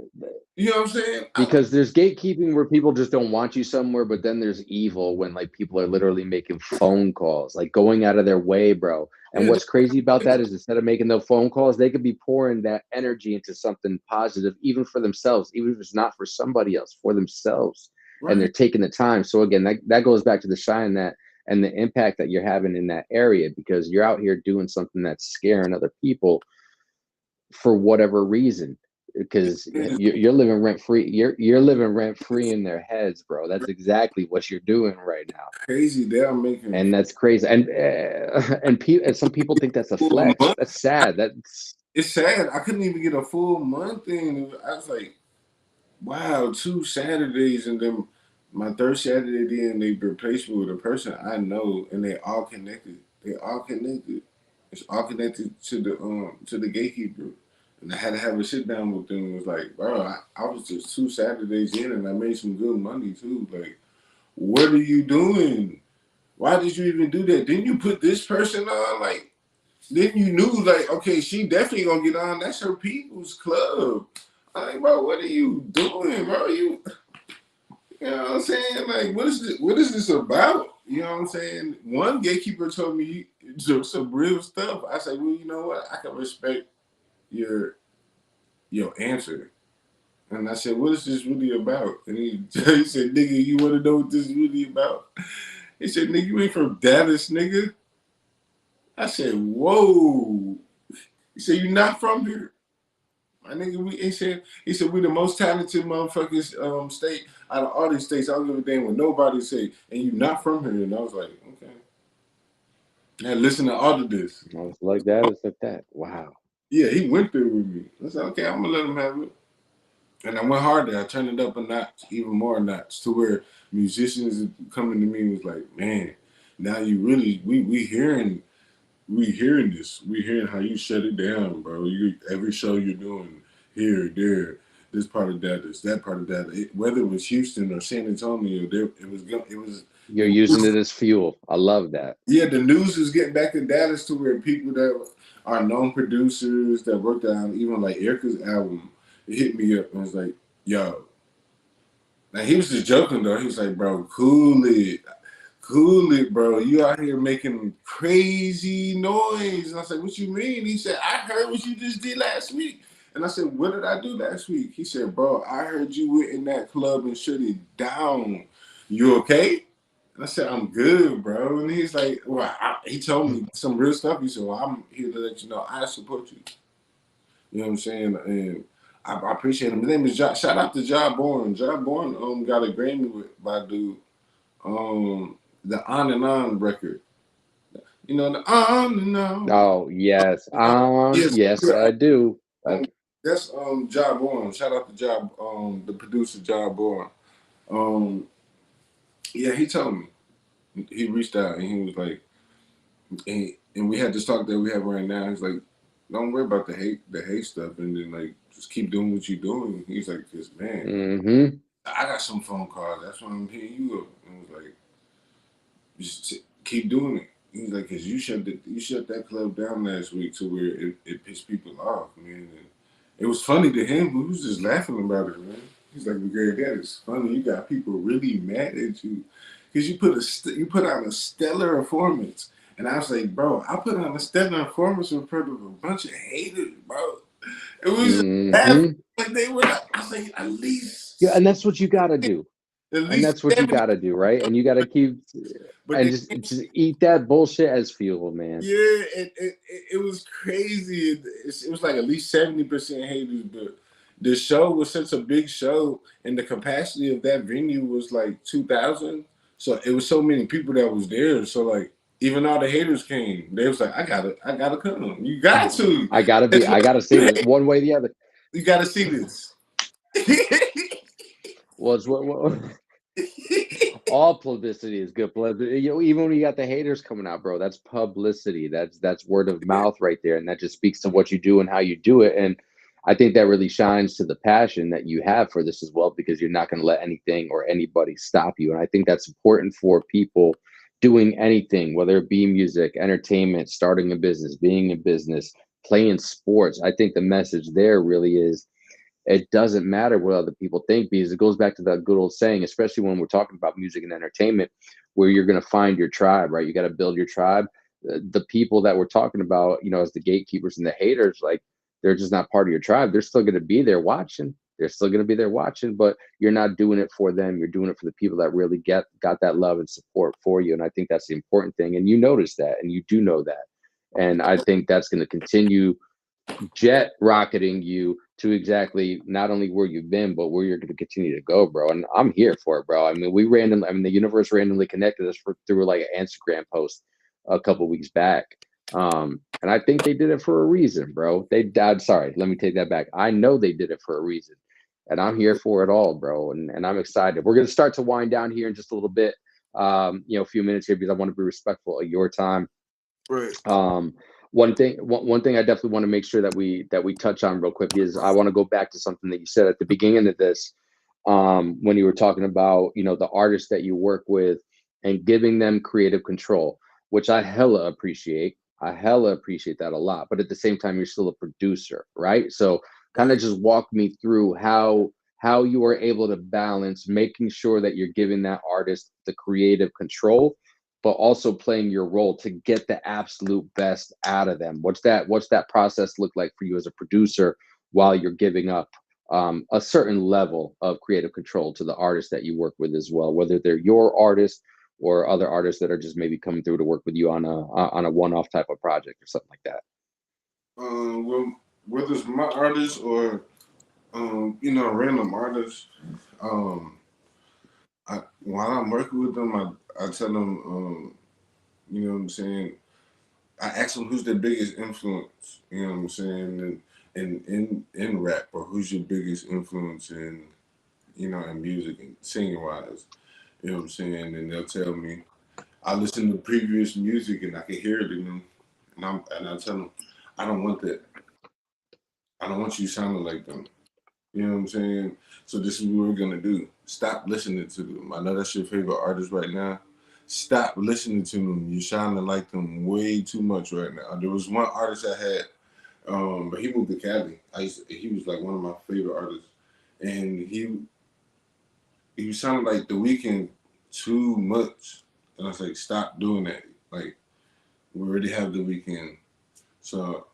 You know what I'm saying? because there's gatekeeping where people just don't want you somewhere, but then there's evil when like people are literally making phone calls, like going out of their way, bro. And Yeah, what's crazy about that is instead of making those phone calls, they could be pouring that energy into something positive, even for themselves, even if it's not for somebody else, for themselves. And they're right. taking the time. So again, that goes back to the shine that and the impact that you're having in that area because you're out here doing something that's scaring other people for whatever reason because Yeah, you're living rent free. You're living rent free in their heads, bro. That's exactly what you're doing right now, crazy. They are making and that's crazy. And some people think that's a full flex. month. That's sad. That's It's sad. I couldn't even get a full month in. I was like, wow, 2 Saturdays, and then my third Saturday, then they replaced me with a person I know, and they all connected. They all connected. It's all connected to the gatekeeper. And I had to have a sit down with them. It was like, bro, I was just 2 Saturdays in, and I made some good money too. Like, what are you doing? Why did you even do that? Didn't you put this person on? Like, then you knew, like, okay, she definitely gonna get on. That's her people's club. I'm like, bro, what are you doing, bro? You know what I'm saying? Like, what is this about? You know what I'm saying? One gatekeeper told me some real stuff. I said, well, you know what? I can respect your answer. And I said, what is this really about? And he said, nigga, you want to know what this is really about? He said, nigga, you ain't from Dallas, nigga. I said, whoa. He said, you not from here? My nigga, he said we the most talented motherfuckers state out of all these states. I don't give a damn what nobody say, and you not from here. And I was like, okay. And listen to all of this. I was like that. It's like that. Wow. Yeah, he went there with me. I said, okay, I'm gonna let him have it. And I went harder. I turned it up a notch, even more notch, to where musicians coming to me was like, man, now you really we hearing this. We hearing how you shut it down, bro. You every show you're doing here, there, this part of Dallas, that part of Dallas. Whether it was Houston or San Antonio, it was. You're using it as fuel. I love that. Yeah, the news is getting back to Dallas to where people that are known producers that worked on even like Erica's album, it hit me up and was like, yo. Now he was just joking though. He was like, bro, cool it, bro. You out here making crazy noise. And I said, what you mean? He said, I heard what you just did last week. And I said, what did I do last week? He said, bro, I heard you went in that club and shut it down. You okay? And I said, I'm good, bro. And he's like, well, he told me some real stuff. He said, well, I'm here to let you know I support you. You know what I'm saying? And I appreciate him. His name is Shout out to Ja Bourne. Ja Bourne got a Grammy by dude. The On and On record. You know, the On and On. Oh yes. Yes, I do. That's Ja Bourne. Shout out to Ja, the producer Ja Bourne. Yeah, he told me. He reached out and he was like, and we had this talk that we have right now. He's like, don't worry about the hate stuff, and then like just keep doing what you're doing. He's like, cause man, I got some phone calls. That's why I'm hitting you up. And he was like, just keep doing it. He's like, cause you shut that club down last week to where it pissed people off, man. And it was funny to him. He was just laughing about it, man. He's like, well, Gary, that is funny. You got people really mad at you because you put out a stellar performance. And I was like, bro, I put on a stellar performance in front of a bunch of haters, bro. It was just laughing like they were. I was like, at least. Yeah, and that's what you got to do. And that's what you got to do, right? And you got to keep and just eat that bullshit as fuel, man. Yeah, it was crazy. It was like at least 70% haters, but the show was such a big show, and the capacity of that venue was like 2,000. So it was so many people that was there. So like even all the haters came. They was like, I gotta come. You got to. I gotta see this one way or the other. You gotta see this. Well, it's what all publicity is good publicity. You know, even when you got the haters coming out, bro, that's publicity. That's word of mouth right there, and that just speaks to what you do and how you do it. And I think that really shines to the passion that you have for this as well, because you're not going to let anything or anybody stop you. And I think that's important for people doing anything, whether it be music, entertainment, starting a business, being in business, playing sports. I think the message there really is it doesn't matter what other people think, because it goes back to that good old saying, especially when we're talking about music and entertainment, where you're going to find your tribe, right? You got to build your tribe. The people that we're talking about, as the gatekeepers and the haters, like, they're just not part of your tribe. They're still going to be there watching. They're still going to be there watching, but you're not doing it for them. You're doing it for the people that really got that love and support for you. And I think that's the important thing. And you notice that, and you do know that. And I think that's going to continue jet rocketing you to exactly not only where you've been, but where you're going to continue to go, bro. And I'm here for it, bro. I mean, the universe randomly connected us through like an Instagram post a couple weeks back. And I think they did it for a reason, bro. They died. Sorry, let me take that back. I know they did it for a reason, and I'm here for it all, bro. And I'm excited. We're going to start to wind down here in just a little bit, a few minutes here, because I want to be respectful of your time. Right. One thing I definitely want to make sure that we touch on real quick is I want to go back to something that you said at the beginning of this, when you were talking about the artists that you work with and giving them creative control, which I hella appreciate. I hella appreciate that a lot. But at the same time, you're still a producer, right? So kind of just walk me through how you are able to balance making sure that you're giving that artist the creative control, but also playing your role to get the absolute best out of them. What's that process look like for you as a producer while you're giving up a certain level of creative control to the artists that you work with as well, whether they're your artists or other artists that are just maybe coming through to work with you on a one-off type of project or something like that? Well, whether it's my artist or random artists, while I'm working with them, I tell them, you know what I'm saying, I ask them who's their biggest influence, you know what I'm saying, in rap, or who's your biggest influence in music and singing wise, you know what I'm saying, and they'll tell me. I listen to previous music and I can hear it in them, and I tell them, I don't want that. I don't want you sounding like them. You know what I'm saying? So this is what we're gonna do. Stop listening to them. I know that's your favorite artist right now. Stop listening to them. You're sounding like them way too much right now. There was one artist I had, but he moved to Cali. He was like one of my favorite artists, and he sounded like The Weeknd too much. And I was like, stop doing that. Like, we already have The Weeknd. So,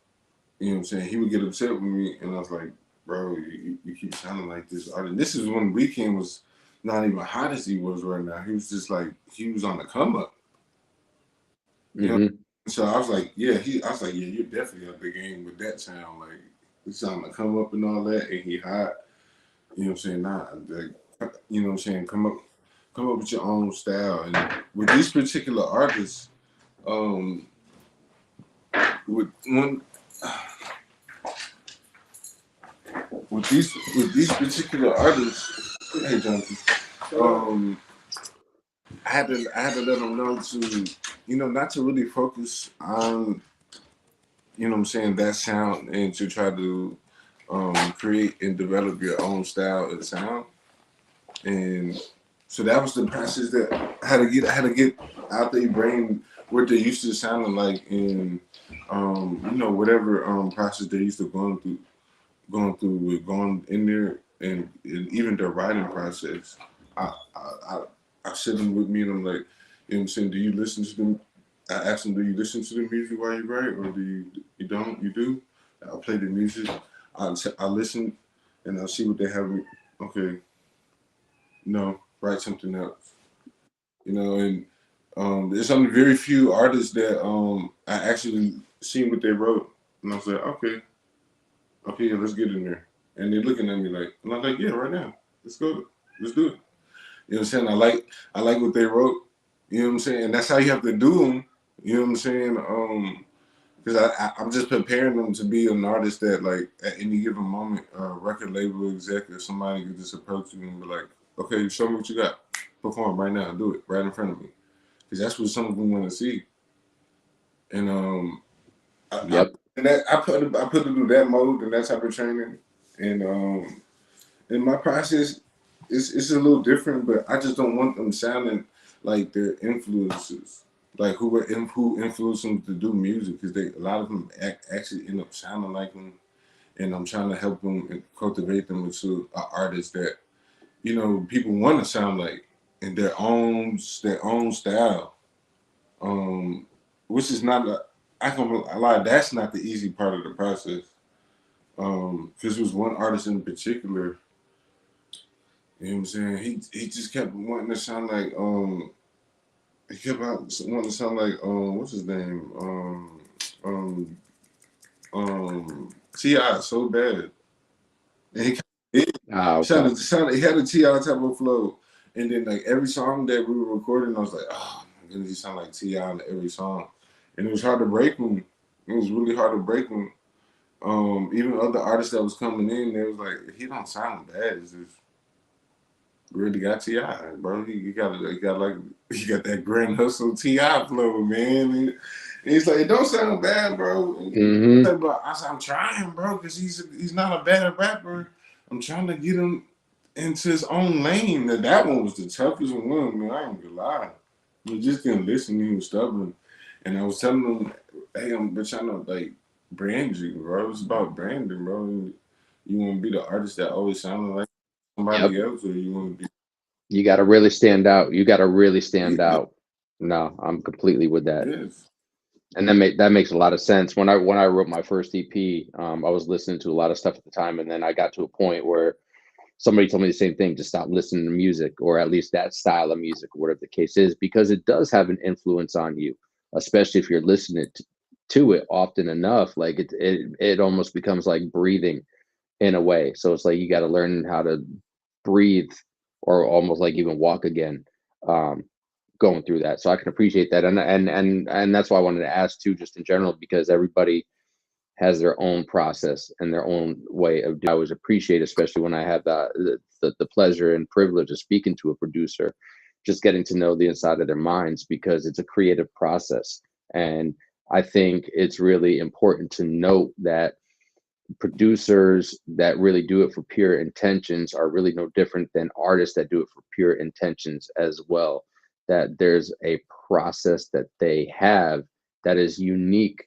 you know what I'm saying? He would get upset with me, and I was like, bro, you keep sounding like this artist. This is when Weeknd was not even hot as he was right now. He was just like, he was on the come up. You know? So I was like, yeah, you're definitely up the game with that sound. Like, he's on the come up and all that, and he hot. You know what I'm saying? You know what I'm saying? Come up with your own style. And with these particular artists, with these particular artists, hey Jonathan, I had to let them know to, not to really focus on, you know what I'm saying, that sound, and to try to create and develop your own style and sound. And so that was the process that I had to get out their brain what they used to sounding like, in whatever process they used to going in there, and even their writing process. I sit them with me, and I'm like, you know what I'm saying, do you listen to them? I ask them, do you listen to the music while you write, or do you don't? You do? I'll play the music. I listen, and I'll see what they have. Okay, no, write something else. And there's only very few artists that I actually seen what they wrote, and I was like, okay, yeah, let's get in there. And they're looking at me like, and I'm like, yeah, right now, let's go, let's do it. You know what I'm saying? I like what they wrote. You know what I'm saying? And that's how you have to do them. You know what I'm saying? Because I'm just preparing them to be an artist that, like, at any given moment, record label executive, somebody could just approach you and be like, okay, show me what you got. Perform right now. Do it right in front of me. Because that's what some of them want to see. And I put it through that mode and that type of training. And my process is a little different, but I just don't want them sounding like their influences, like who influenced them to do music, because a lot of them actually end up sounding like them, and I'm trying to help them and cultivate them into an artist that people want to sound like in their own style. Which is not I can lie. That's not the easy part of the process. Because there was one artist in particular. You know what I'm saying? He just kept wanting to sound like he kept wanting to sound like what's his name um T.I. so bad, and he Okay. sounded he had a T.I. type of flow, and then like every song that we were recording, I was like, oh my goodness, he sound like T.I. in every song, and it was hard to break him. It was really hard to break him. Even other artists that was coming in, they was like, he don't sound bad. It's just really got T.I., bro. He got that Grand Hustle T.I. flow, man. And he's like, it don't sound bad, bro. Mm-hmm. But I said, I'm trying, bro, because he's not a bad rapper. I'm trying to get him into his own lane. And that one was the toughest one, man. I ain't gonna lie. He just didn't listen. He was stubborn. And I was telling him, hey, I'm trying to like brand you, bro. It's about branding, bro. You want to be the artist that always sounded like Yep. somebody else, or you want to be You got to really stand out. You got to really stand out. No, I'm completely with that. yes. And that makes a lot of sense. When I wrote my first EP, I was listening to a lot of stuff at the time, and then I got to a point where somebody told me the same thing: to stop listening to music, or at least that style of music, or whatever the case is, because it does have an influence on you, especially if you're listening to it often enough. Like it almost becomes like breathing in a way. So it's like you got to learn how to breathe, or almost like even walk again. Um, Going through that. So I can appreciate that. And that's why I wanted to ask too, just in general, because everybody has their own process and their own way of doing. I always appreciate, especially when I have the pleasure and privilege of speaking to a producer, just getting to know the inside of their minds, because it's a creative process. And I think it's really important to note that producers that really do it for pure intentions are really no different than artists that do it for pure intentions as well. That there's a process that they have that is unique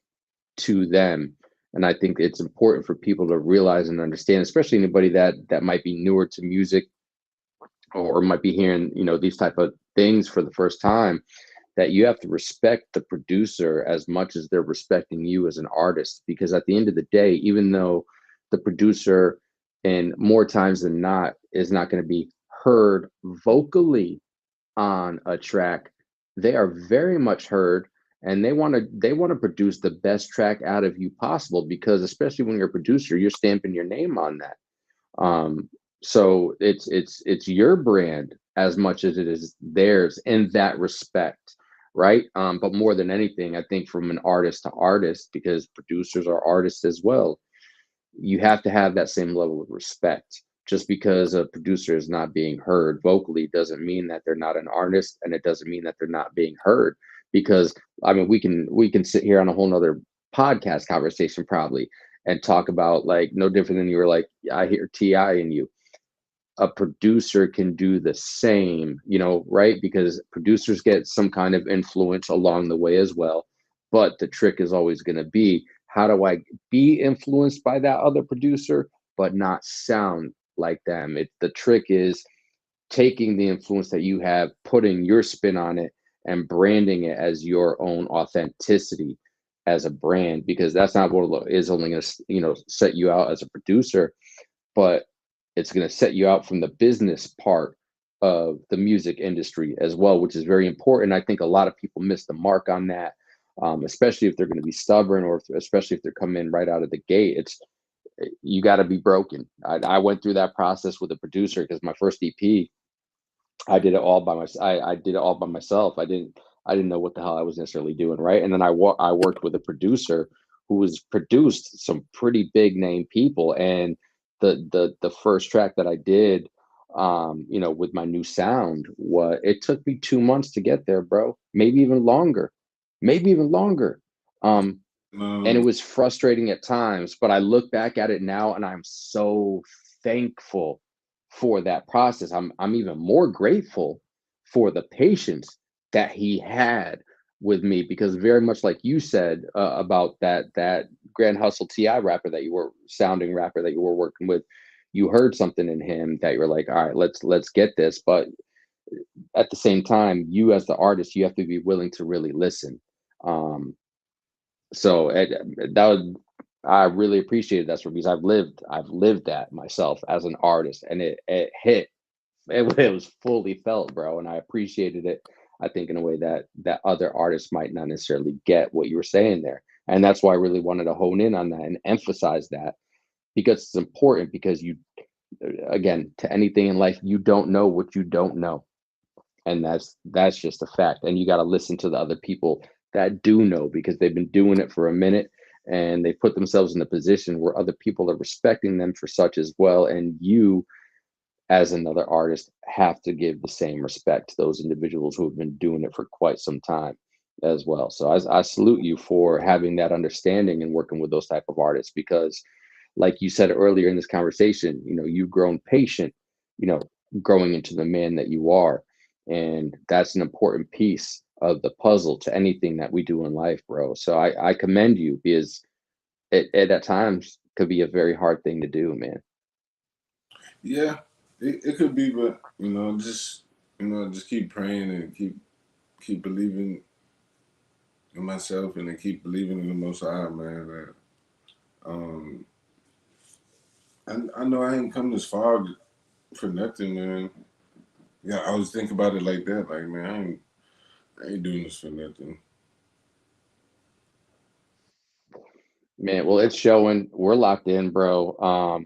to them. And I think it's important for people to realize and understand, especially anybody that might be newer to music, or might be hearing, these type of things for the first time, that you have to respect the producer as much as they're respecting you as an artist. Because at the end of the day, even though the producer, and more times than not, is not going to be heard vocally on a track, they are very much heard, and they want to produce the best track out of you possible, because especially when you're a producer, you're stamping your name on that. um so it's your brand as much as it is theirs in that respect, right? But more than anything, I think from an artist to artist, because producers are artists as well, you have to have that same level of respect. Just because a producer is not being heard vocally doesn't mean that they're not an artist, and it doesn't mean that they're not being heard. Because I mean, we can sit here on a whole nother podcast conversation probably, and talk about, like, no different than you were like, I hear Ti in you. A producer can do the same, right? Because producers get some kind of influence along the way as well. But the trick is always going to be, how do I be influenced by that other producer, but not sound like them? The trick is taking the influence that you have, putting your spin on it, and branding it as your own authenticity as a brand, because that's not what is only going to, set you out as a producer, but it's going to set you out from the business part of the music industry as well, which is very important. I think a lot of people miss the mark on that, especially if they're going to be stubborn, or especially if they're coming in right out of the gate. You got to be broken. I went through that process with a producer, because my first EP, I did it all by myself. I did it all by myself. I didn't know what the hell I was necessarily doing, right? And then I worked with a producer who has produced some pretty big name people. And the first track that I did, with my new sound, it took me 2 months to get there, bro. Maybe even longer. Maybe even longer. Um, and it was frustrating at times, but I look back at it now, and I'm so thankful for that process. I'm even more grateful for the patience that he had with me, because very much like you said about that Grand Hustle Ti rapper that you were sounding rapper that you were working with, you heard something in him that you're like, all right, let's get this. But at the same time, you as the artist, you have to be willing to really listen. Um, so that would, I really appreciated that, because I've lived that myself as an artist, and it hit, it was fully felt, bro, and I appreciated it. I think in a way that other artists might not necessarily get what you were saying there, and that's why I really wanted to hone in on that and emphasize that, because it's important. Because you, again, to anything in life, you don't know what you don't know, and that's just a fact. And you got to listen to the other people that do know, because they've been doing it for a minute, and they put themselves in a position where other people are respecting them for such as well. And you, as another artist, have to give the same respect to those individuals who have been doing it for quite some time as well. So I salute you for having that understanding and working with those type of artists, because like you said earlier in this conversation, you've grown patient, you know growing into the man that you are. And that's an important piece of the puzzle to anything that we do in life, bro. So I commend you, because it at times could be a very hard thing to do, man. Yeah, it could be, but just keep praying and keep believing in myself, and then keep believing in the Most High, man. Um, I know I ain't come this far for nothing, man. Yeah, I always think about it like that, like, man, I ain't doing this for nothing. Man, well, it's showing. We're locked in, bro.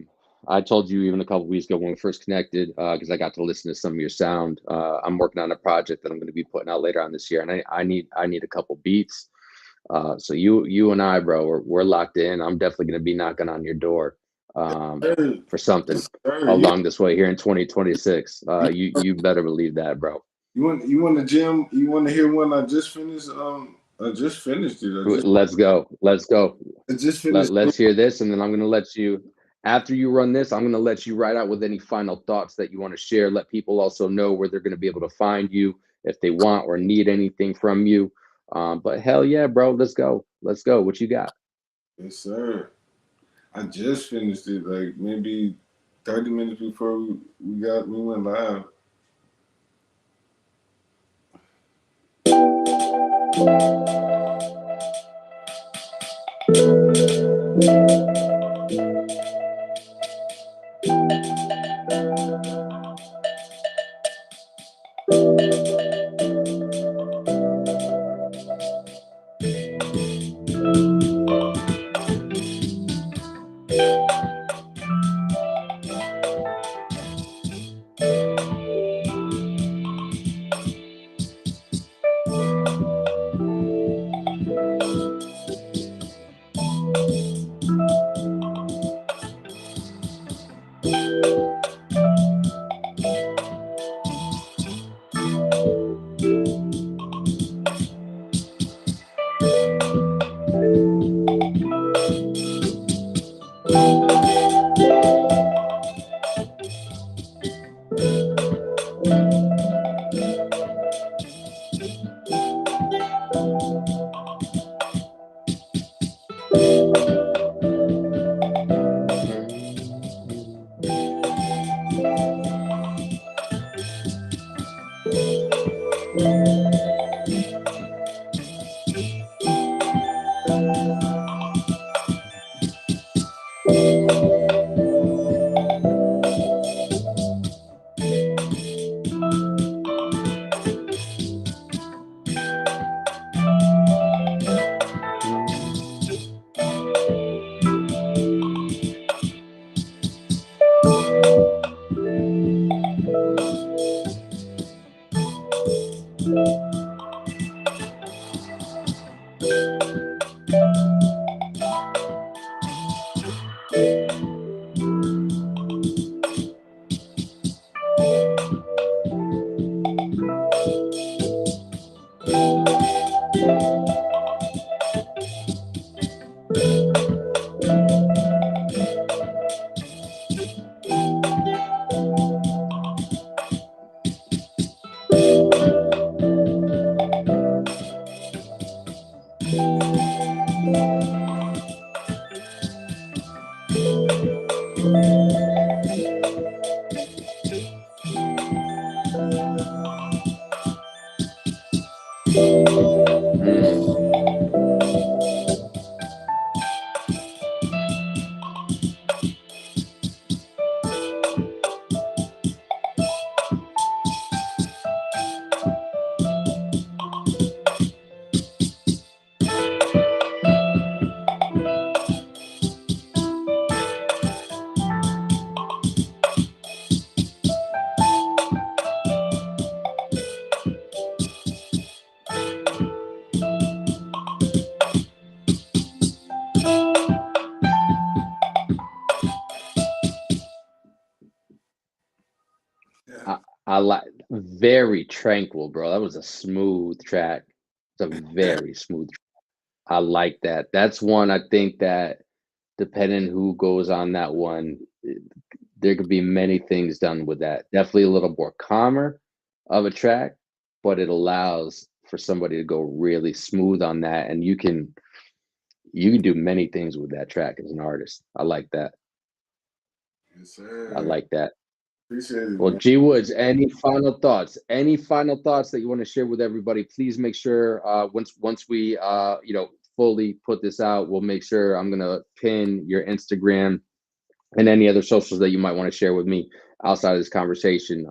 I told you even a couple weeks ago when we first connected, because I got to listen to some of your sound. I'm working on a project that I'm going to be putting out later on this year, and I need a couple beats. So you and I, bro, we're locked in. I'm definitely going to be knocking on your door, Hey, for something yes, sir. along this way here in 2026. You better believe that, bro. You want the gym? You want to hear one I just finished? I just finished it. Let's go. Let's go. I just finished. Let's hear this, and then I'm going to let you, after you run this, I'm going to let you ride out with any final thoughts that you want to share. Let people also know where they're going to be able to find you if they want or need anything from you. But hell yeah, bro, let's go. Let's go. What you got? Yes, sir. I just finished it, like maybe 30 minutes before we went live. Mm. Yeah. I like very tranquil, bro. That was a smooth track. It's a very smooth. I like that. That's one I think that depending who goes on that one, there could be many things done with that. Definitely a little more calmer of a track, but it allows for somebody to go really smooth on that, and you can do many things with that track as an artist. I like that. Yes, I sir. like that. Appreciate it, Well, man. G Woods, any final thoughts? Any final thoughts that you want to share with everybody? Please make sure once we fully put this out, we'll make sure I'm gonna pin your Instagram and any other socials that you might want to share with me outside of this conversation.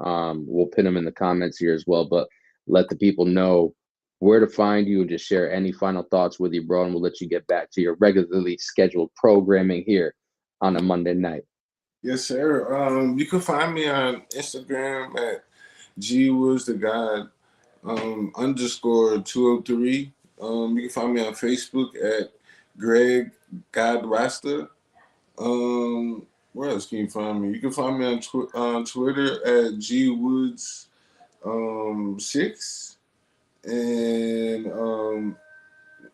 We'll pin them in the comments here as well, but let the people know where to find you and just share any final thoughts with you, bro. And we'll let you get back to your regularly scheduled programming here on a Monday night. Yes, sir. You can find me on Instagram at G Woodz the God underscore 203. You can find me on Facebook at Greg God Rasta. Where else can you find me? You can find me on Twitter at G Woodz 6. And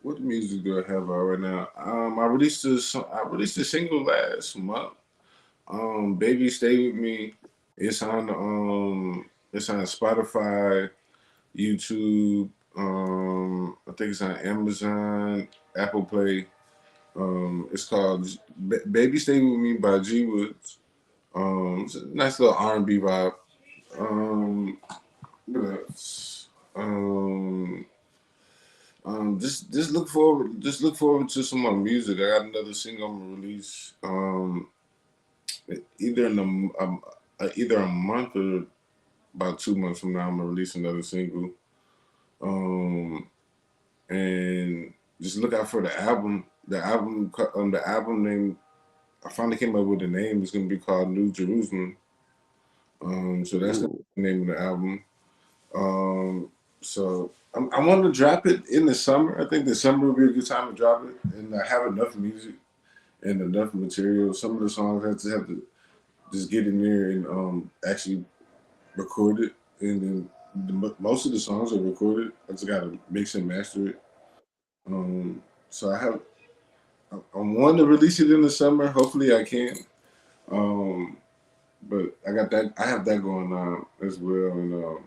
what music do I have out right now? I released a single last month. Baby Stay With Me. It's on Spotify, YouTube. I think it's on Amazon, Apple Play. It's called Baby Stay With Me by G Woodz. It's a nice little R&B vibe. Um, what else? Just look forward to some more music. I got another single I'm gonna release. Either in either a month or about 2 months from now, I'm gonna release another single. Um, and just look out for the album. The album name. I finally came up with a name. It's gonna be called New Jerusalem. So that's gonna Ooh. be the name of the album. So I want to drop it in the summer. I think the summer will be a good time to drop it, and I have enough music and enough material. Some of the songs I just have to just get in there and actually record it, and then most of the songs are recorded. I just gotta mix and master it. So I want to release it in the summer. Hopefully I can. Um, but I have that going on as well, and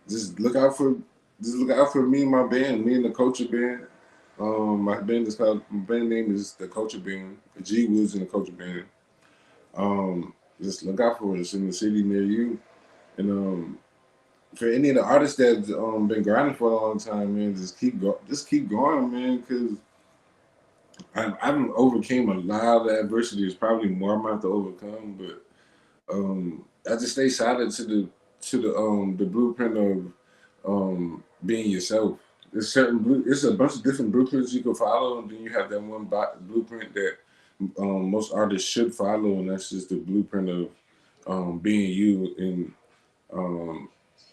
just look out for me and my band, me and the Culture Band. My band name is the Culture Band, the G Woodz and the Culture Band. Just look out for us in the city near you, and for any of the artists that been grinding for a long time, man, just keep going, man, because I've overcame a lot of adversity. It's probably more I'm gonna have to overcome, but I just stay solid to the blueprint of being yourself. It's a bunch of different blueprints you can follow, and then you have that one blueprint that most artists should follow, and that's just the blueprint of being you and um,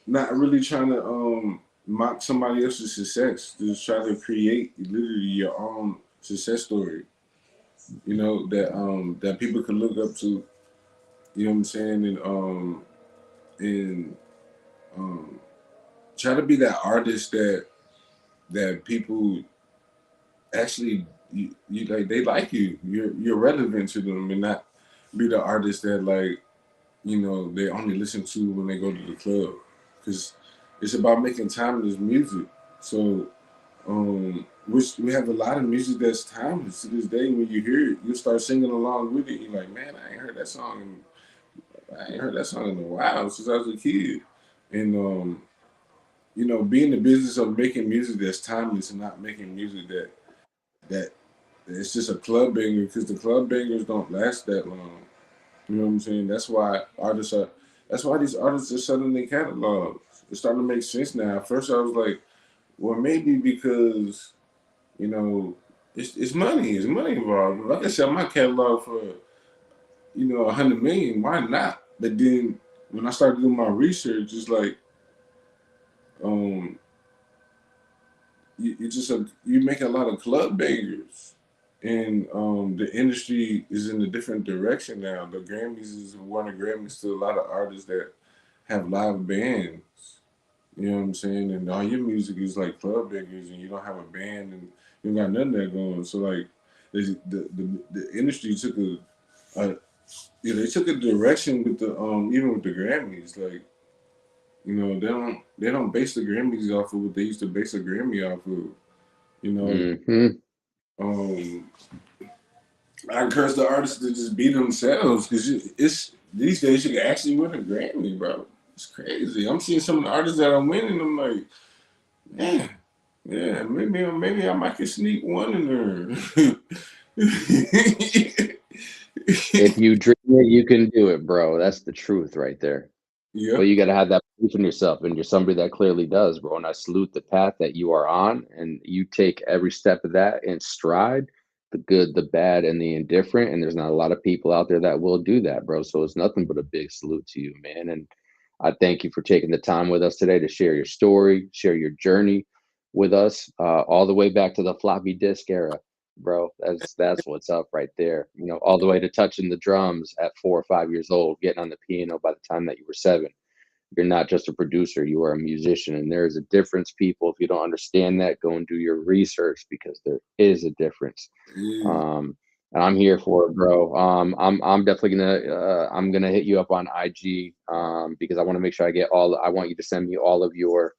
not really trying to mock somebody else's success. Just try to create literally your own success story. That people can look up to. You know what I'm saying? And um, try to be that artist that people actually you like. They like you. You're relevant to them, and not be the artist that they only listen to when they go to the club. Because it's about making timeless music. So which we have a lot of music that's timeless to this day. When you hear it, you start singing along with it. You're like, man, I ain't heard that song. I ain't heard that song in a while since I was a kid. And be in the business of making music that's timeless and not making music that it's just a club banger, because the club bangers don't last that long. You know what I'm saying? That's why these artists are selling their catalogs. It's starting to make sense now. At first I was like, well, maybe because, you know, it's money. It's money involved. If I can sell my catalog for, 100 million, why not? But then when I started doing my research, it's like, um, you make a lot of club bangers, and the industry is in a different direction now. The Grammys is Warner Grammys to a lot of artists that have live bands. You know what I'm saying? And all your music is like club bangers, and you don't have a band, and you don't got nothing that going. So like, the industry took a they took a direction with the even with the Grammys. Like, they don't base the Grammys off of what they used to base a Grammy off of. You know, um, I encourage the artists to just be themselves, because it's these days you can actually win a Grammy, bro. It's crazy. I'm seeing some of the artists that are winning. I'm like, man, yeah, maybe I might can sneak one in there. If you dream it, you can do it, bro. That's the truth right there. Yeah. But you got to have that belief in yourself, and you're somebody that clearly does, bro. And I salute the path that you are on, and you take every step of that in stride, the good, the bad, and the indifferent. And there's not a lot of people out there that will do that, bro. So it's nothing but a big salute to you, man. And I thank you for taking the time with us today to share your story, share your journey with us, all the way back to the floppy disk era, bro. That's what's up right there. All the way to touching the drums at 4 or 5 years old, getting on the piano by the time that you were 7. You're not just a producer, you are a musician. And there is a difference, people. If you don't understand that, go and do your research, because there is a difference. Yeah. And I'm here for it, bro. I'm definitely gonna hit you up on IG, because I want to make sure I want you to send me all of your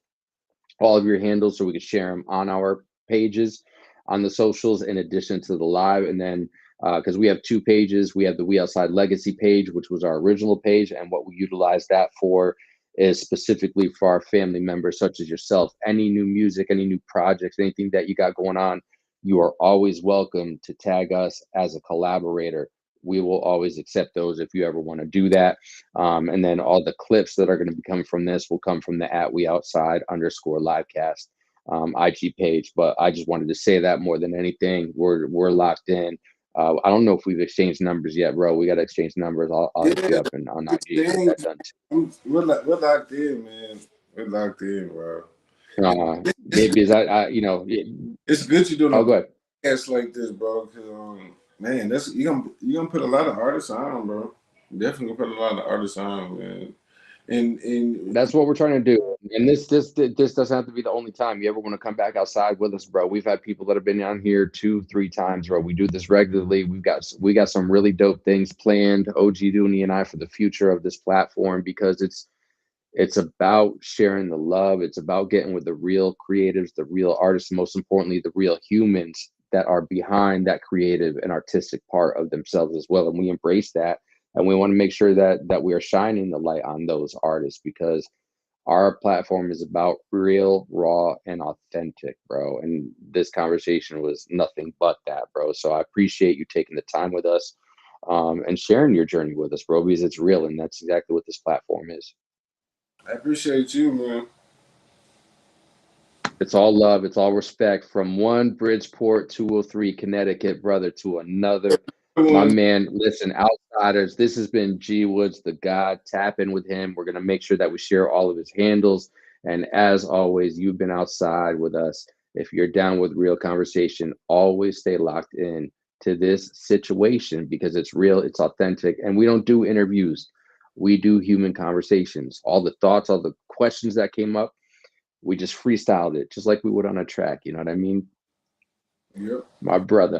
handles so we can share them on our pages on the socials, in addition to the live. And then because we have 2 pages, we have the We Outside Legacy page, which was our original page, and what we utilize that for is specifically for our family members such as yourself. Any new music, any new projects, anything that you got going on, you are always welcome to tag us as a collaborator. We will always accept those if you ever want to do that. And then all the clips that are going to be coming from this will come from the @WeOutside_livecast IG page. But I just wanted to say that more than anything, we're locked in. I don't know if we've exchanged numbers yet, bro. We got to exchange numbers. I'll hit you Yeah, up on IG and get that done we're locked in, man. We're locked in, bro. too. Because It's good you're doing oh, a go ahead. podcast like this, bro. Because man, that's you gonna put a lot of artists on, bro. Definitely gonna put a lot of artists on, man. And That's what we're trying to do. And this doesn't have to be the only time you ever want to come back outside with us, bro. We've had people that have been on here 2-3 times, bro. We do this regularly. We got some really dope things planned, OG Dooney and I, for the future of this platform, because it's about sharing the love. It's about getting with the real creatives, the real artists, most importantly, the real humans that are behind that creative and artistic part of themselves as well. And we embrace that. And we want to make sure that we are shining the light on those artists, because our platform is about real, raw, and authentic, bro. And this conversation was nothing but that, bro. So I appreciate you taking the time with us, and sharing your journey with us, bro, because it's real. And that's exactly what this platform is. I appreciate you, man. It's all love. It's all respect, from one Bridgeport 203 Connecticut brother to another. My man, listen, outsiders, this has been G Woodz the God. Tap in with him. We're going to make sure that we share all of his handles. And as always, you've been outside with us. If you're down with real conversation, always stay locked in to this situation, because it's real, it's authentic, and we don't do interviews. We do human conversations. All the thoughts, all the questions that came up, we just freestyled it just like we would on a track. You know what I mean? Yep. My brother.